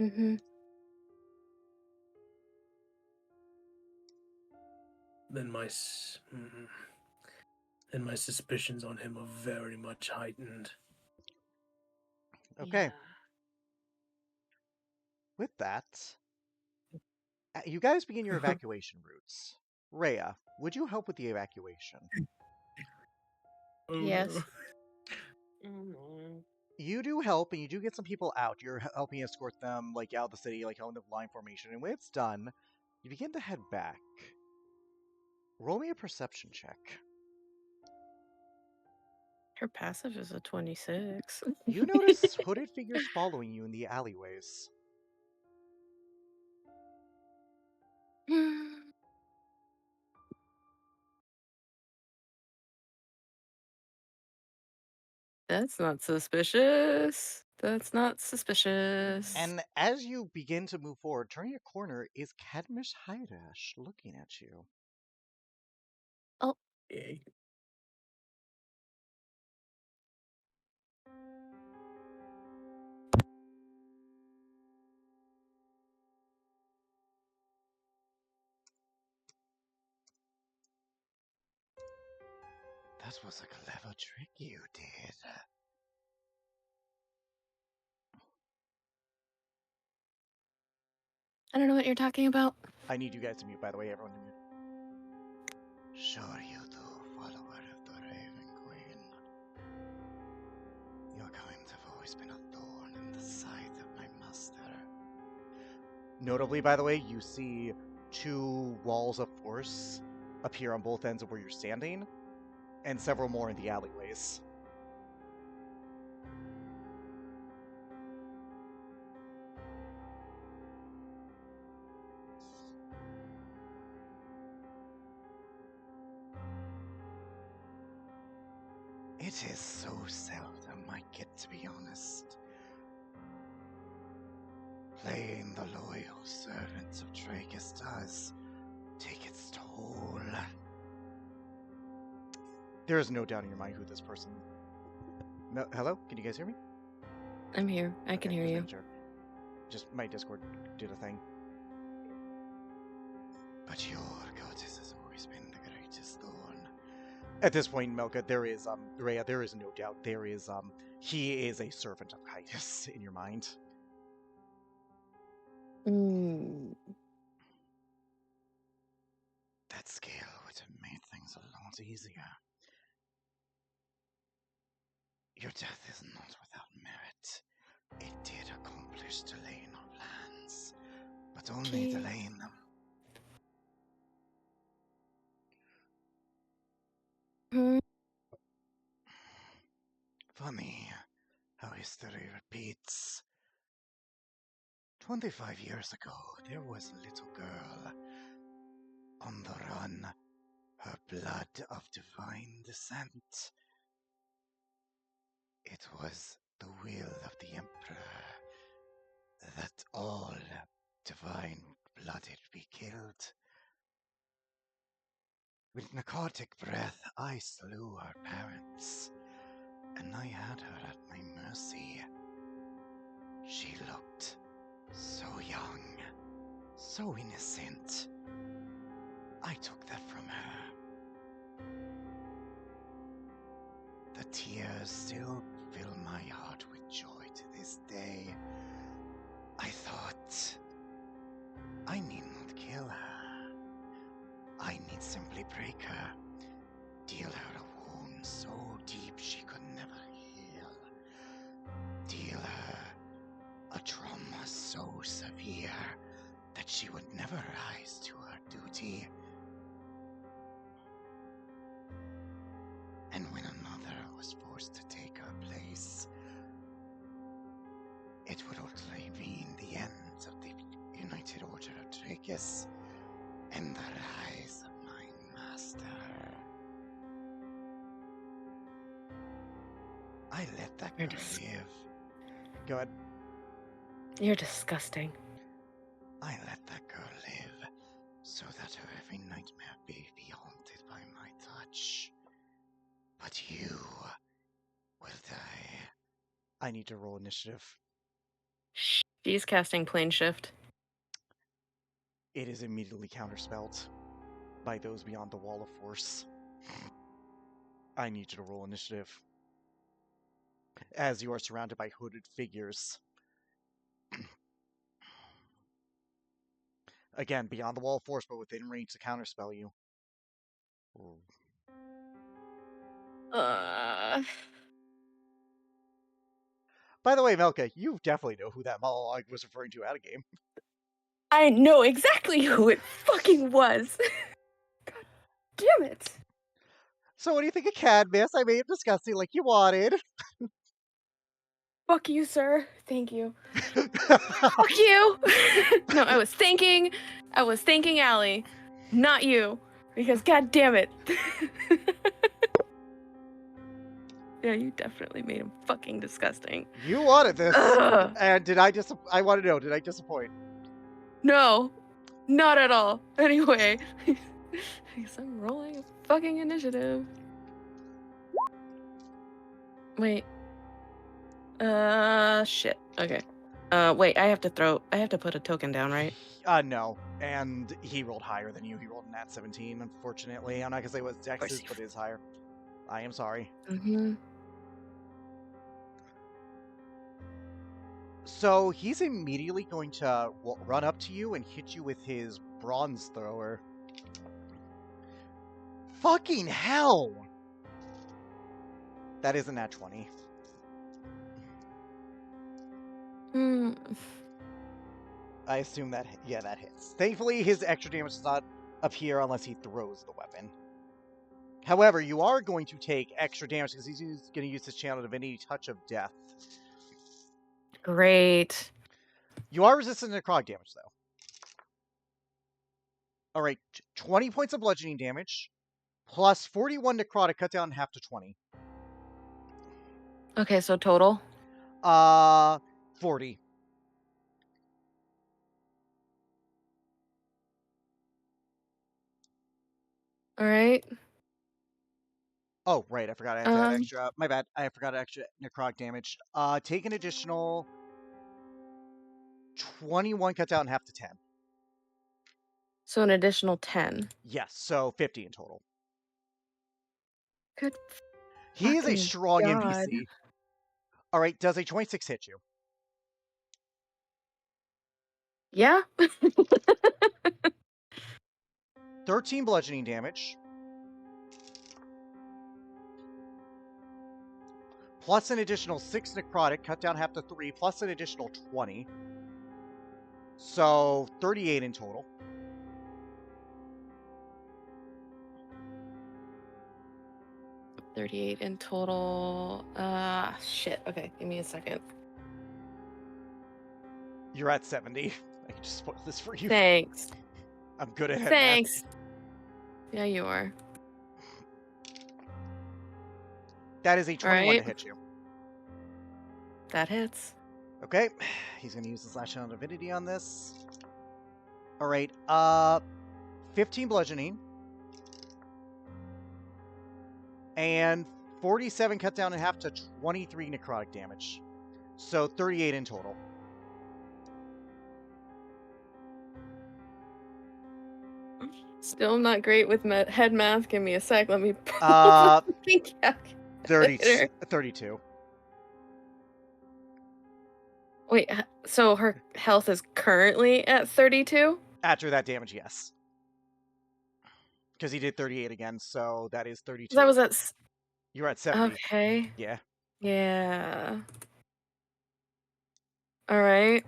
Mm-hmm. Then then my suspicions on him are very much heightened. Okay. Yeah. With that, you guys begin your evacuation routes. Rhea, would you help with the evacuation? Yes. Oh, no. You do help, and you do get some people out. You're helping escort them, like, out of the city, like, on the line formation. And when it's done, you begin to head back. Roll me a perception check. Her passive is a 26. You notice hooded figures following you in the alleyways. That's not suspicious. That's not suspicious. And as you begin to move forward, turning a corner is Cadmus Hydash looking at you. Yay. That was a clever trick you did. I don't know what you're talking about. I need you guys to mute, by the way, everyone. To mute. Sure you do, follower of the Raven Queen. Your kind have always been a thorn in the side of my master. Notably, by the way, you see 2 walls of force appear on both ends of where you're standing, and several more in the alleyways. It is so seldom I get to be honest. Playing the loyal servant of Tragus does take its toll. There is no doubt in your mind who this person... No, hello? Can you guys hear me? I'm here. I can Okay, hear just you. making sure. Just my Discord did a thing. But your goddess has always been the greatest thorn. At this point, Melka, there is, Rhea, there is no doubt. There is, he is a servant of Titus in your mind. Mm. That skill would have made things a lot easier. Your death is not without merit. It did accomplish delaying our plans, but only Okay. delaying them. Hmm. Funny how history repeats. 25 years ago, there was a little girl on the run, her blood of divine descent. It was the will of the Emperor that all divine-blooded be killed. With narcotic breath, I slew her parents, and I had her at my mercy. She looked so young, so innocent. I took that from her. The tears still fill my heart with joy to this day. I thought, I need not kill her. I need simply break her, deal her a wound so deep she could never heal, deal her a trauma so severe that she would never rise to her duty. And when another was forced to take her place, it would ultimately mean the end of the United Order of Tragus and the rise of my master. I let that You're girl dis- live. Go ahead. You're disgusting. I let that girl live so that her every nightmare may be haunted by my touch. But you will die. I need to roll initiative. She's casting plane shift. It is immediately counterspelled by those beyond the wall of force. I need you to roll initiative. As you are surrounded by hooded figures. Again, beyond the wall of force, but within range to counterspell you. By the way, Melka, you definitely know who that monologue was referring to out of game. I know exactly who it fucking was. God damn it. So what do you think of Cadmus? I made him disgusting like you wanted. Fuck you, sir. Thank you. Fuck you. No, I was thanking Allie, not you, because god damn it. Yeah, you definitely made him fucking disgusting. You wanted this. Ugh. And I want to know, did I disappoint? No, not at all. Anyway, I guess I'm rolling a fucking initiative. Wait. Shit. Okay. Wait, I have to put a token down, right? No. And he rolled higher than you. He rolled a nat 17, unfortunately. I'm not gonna say what his dex course is, he- but it is higher. I am sorry. Mm-hmm. So he's immediately going to run up to you and hit you with his bronze thrower. Fucking hell! That isn't that 20. Hmm. I assume that, yeah, that hits. Thankfully, his extra damage does not appear unless he throws the weapon. However, you are going to take extra damage because he's going to use his channel divinity touch of death. Great. You are resistant to necrotic damage, though. Alright, 20 points of bludgeoning damage, plus 41 necrotic, cut down in half to 20. Okay, so total? 40. All right. Oh, right, I forgot I had to add extra. My bad, I forgot extra necrotic damage. Take an additional 21, cut down in half to 10. So an additional 10. Yes, so 50 in total. Good. He is a fucking strong God. NPC. Alright, does a 26 hit you? Yeah. 13 bludgeoning damage. Plus an additional 6 necrotic, cut down half to 3, plus an additional 20. So 38 in total. $38 in total. Shit. Okay, give me a second. You're at 70. I can just spoil this for you. Thanks. I'm good at head Thanks. Yeah, you are. math. That is a 21 to Right. hit you. That hits. Okay, he's going to use his last channel divinity on this. Alright, 15 bludgeoning. And 47 cut down in half to 23 necrotic damage. So 38 in total. Still not great with head math. Give me a sec. Let me pull Uh, the calculator. 32. Wait, so her health is currently at 32? After that damage, yes. Because he did 38 again, so that is 32. That was at... You're at 70. Okay. Yeah. Yeah. All right.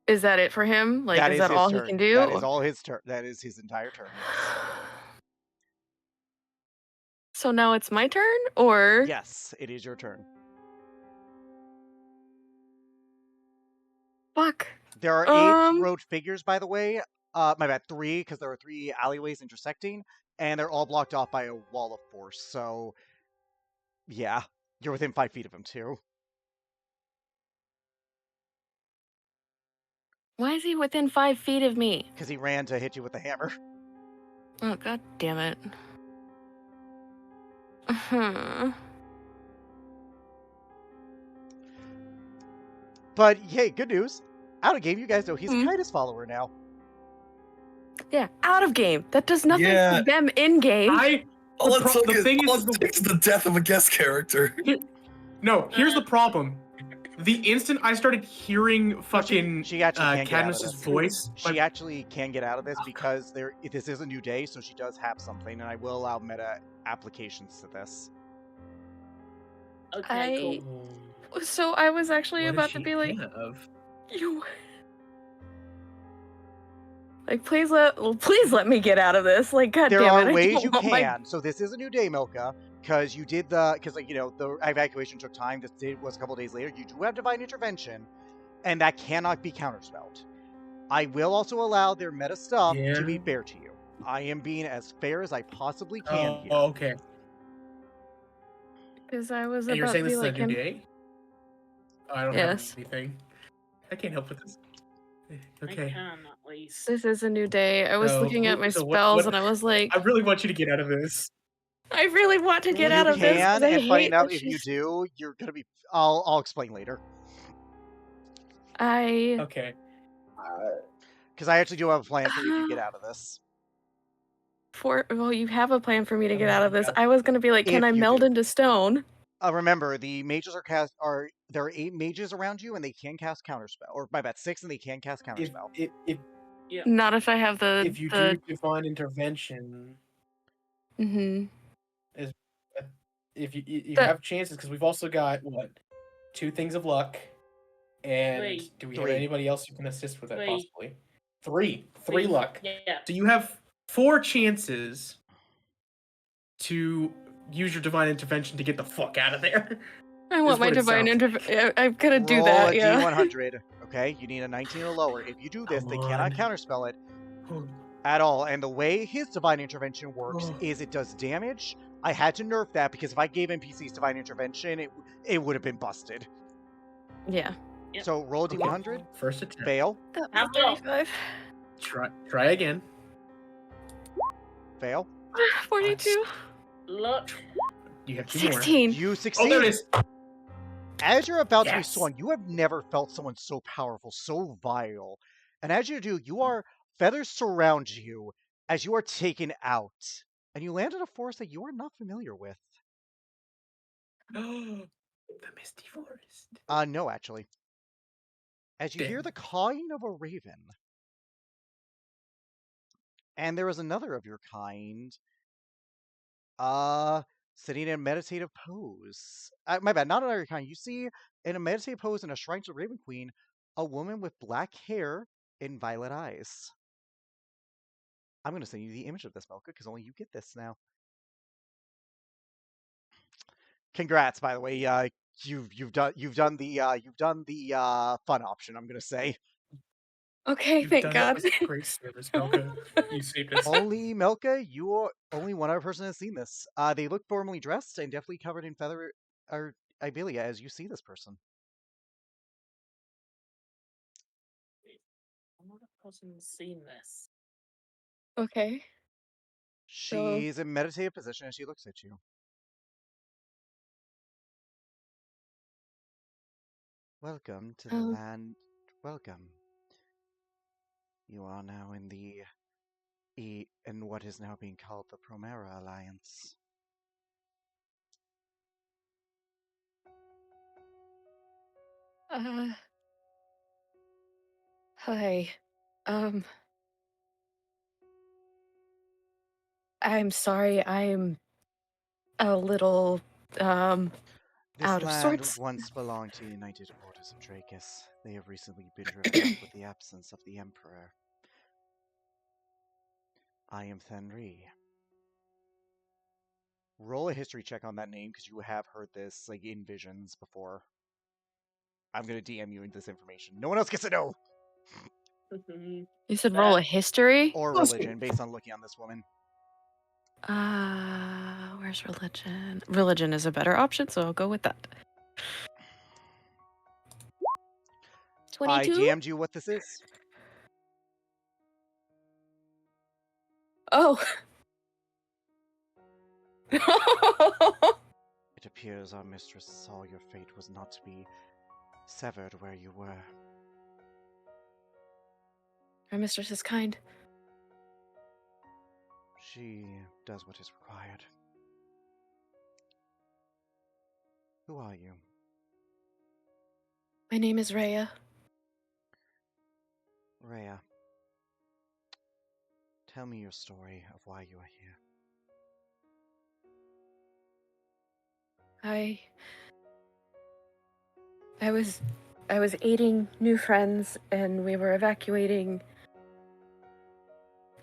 Is that it for him? Like, That is is that his all turn. he can do? That is all his turn. That is his entire turn, yes. So now it's my turn, or? Yes, it is your turn. Fuck. There are 8 road figures, by the way. My bad, 3, because there are 3 alleyways intersecting, and they're all blocked off by a wall of force, so... Yeah, you're within 5 feet of him, too. Why is he within 5 feet of me? Because he ran to hit you with the hammer. Oh, god damn it. But, hey, good news. Out of game, you guys know he's a Hmm. Titus follower now. Yeah, out of game. That does nothing Yeah. for them in game. All it the took thing is the death of a guest character. No, here's the problem. The instant I started hearing fucking she actually can't get out of Cadmus's this. voice, She actually can get out of this because this is a new day, so she does have something, and I will allow meta applications to this. Okay, cool. So I was actually What about does to she be like, have? you... Like, please let me get out of this. Like, god There damn it. are I ways don't you want can. So this is a new day, Milka, because you did because like, you know, the evacuation took time. This was a couple days later. You do have divine intervention, and that cannot be counterspelled. I will also allow their meta stuff to be fair to you. I am being as fair as I possibly can here. Oh, okay. Because I was And you're about saying to this be is a like new him. day? I don't Yes. have anything. I can't help with this. Okay. I can, at least. This is a new day. I was So, looking at my so spells what- and I was like, I really want you to get out of this. I really want to get You out of this. 'cause can, I and funny hate enough, that if you she's- do, you're gonna be. I'll explain later. Okay. Because I actually do have a plan for you if you get out of this. Well, you have a plan for me to get out of this. I was gonna be like, can If I you meld do. into stone? Remember, the mages there are 8 mages around you, and they can cast counterspell. Or my bad, 6, and they can cast counterspell. Not if I have the If you do divine intervention, Mm-hmm. is if you The- have chances, because we've also got what 2 things of luck, and 3. do we have 3. anybody else who can assist with that 3. possibly? 3 luck. Yeah. So you have 4 chances to use your divine intervention to get the fuck out of there. I want my what it divine sounds intervention. I'm gonna do Roll that. a Yeah. D100. Okay, you need a 19 or lower. If you do this, Come they cannot on. counterspell it at all. And the way his divine intervention works is it does damage. I had to nerf that because if I gave NPCs divine intervention, it would have been busted. Yeah. Yep. So roll a D100. First attempt. Fail. That Half was off. 35. Try again. Fail. 42. Look. You have 2 more. 16. You Oh, succeed. there it is. As you're about to be Yes. swung, you have never felt someone so powerful, so vile. And as you do, feathers surround you as you are taken out. And you land in a forest that you are not familiar with. The Misty Forest. No, actually. As you hear Damn. the cawing of a raven. And there is another of your kind, sitting in a meditative pose. My bad, not another kind. You see, in a meditative pose in a shrine to the Raven Queen, a woman with black hair and violet eyes. I'm going to send you the image of this, Melka, because only you get this now. Congrats, by the way. You've done the fun option. I'm going to say. Okay, You've thank done God. us great service, Melka. You saved us. Only Melka, only one other person has seen this. They look formally dressed and definitely covered in feather or Ibelia as you see this person. Another person's seen this. Okay. She's in meditative position as she looks at you. Welcome to the land. Welcome. You are now in what is now being called the Promera Alliance. Hi. I'm sorry, I'm a little, This out of land sorts. once belonged to the United Orders of Drakus. They have recently been driven off with the absence of the Emperor. I am Thenri. Roll a history check on that name because you have heard this in visions before. I'm gonna DM you this information. No one else gets to know. You said roll a history? Or religion, based on looking on this woman. Where's religion? Religion is a better option, so I'll go with that. 22? I DM'd you what this is. Oh. It appears our mistress saw your fate was not to be severed where you were. Our mistress is kind. She does what is required. Who are you? My name is Rhea. Rhea. Tell me your story of why you are here. I was aiding new friends and we were evacuating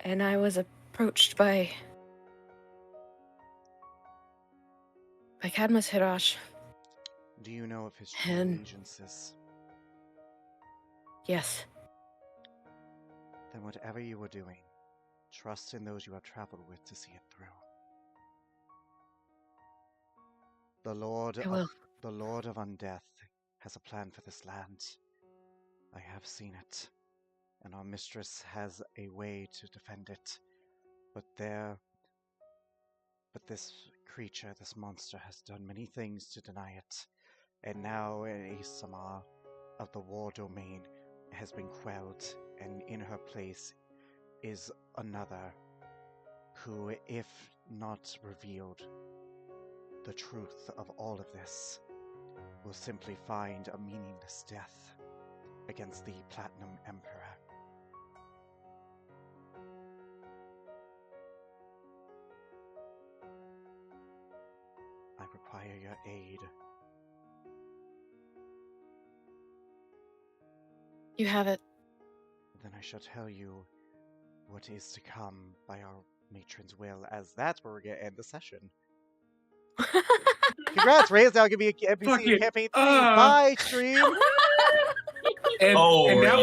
and I was approached by Cadmus Hirosh. Do you know of his true allegiances? Yes. Then whatever you are doing, trust in those you have traveled with to see it through. The Lord of Undeath has a plan for this land. I have seen it, and our mistress has a way to defend it. But this creature, this monster, has done many things to deny it, and now a Samar of the War Domain has been quelled, and in her place is another who, if not revealed the truth of all of this, will simply find a meaningless death against the Platinum Emperor. I require your aid. You have it. Then I shall tell you what is to come by our matron's will, as that's where we're going to end the session. Congrats, Ray's now going to be a NPC in Fucking, Campaign 3. Bye, stream! and Oh, now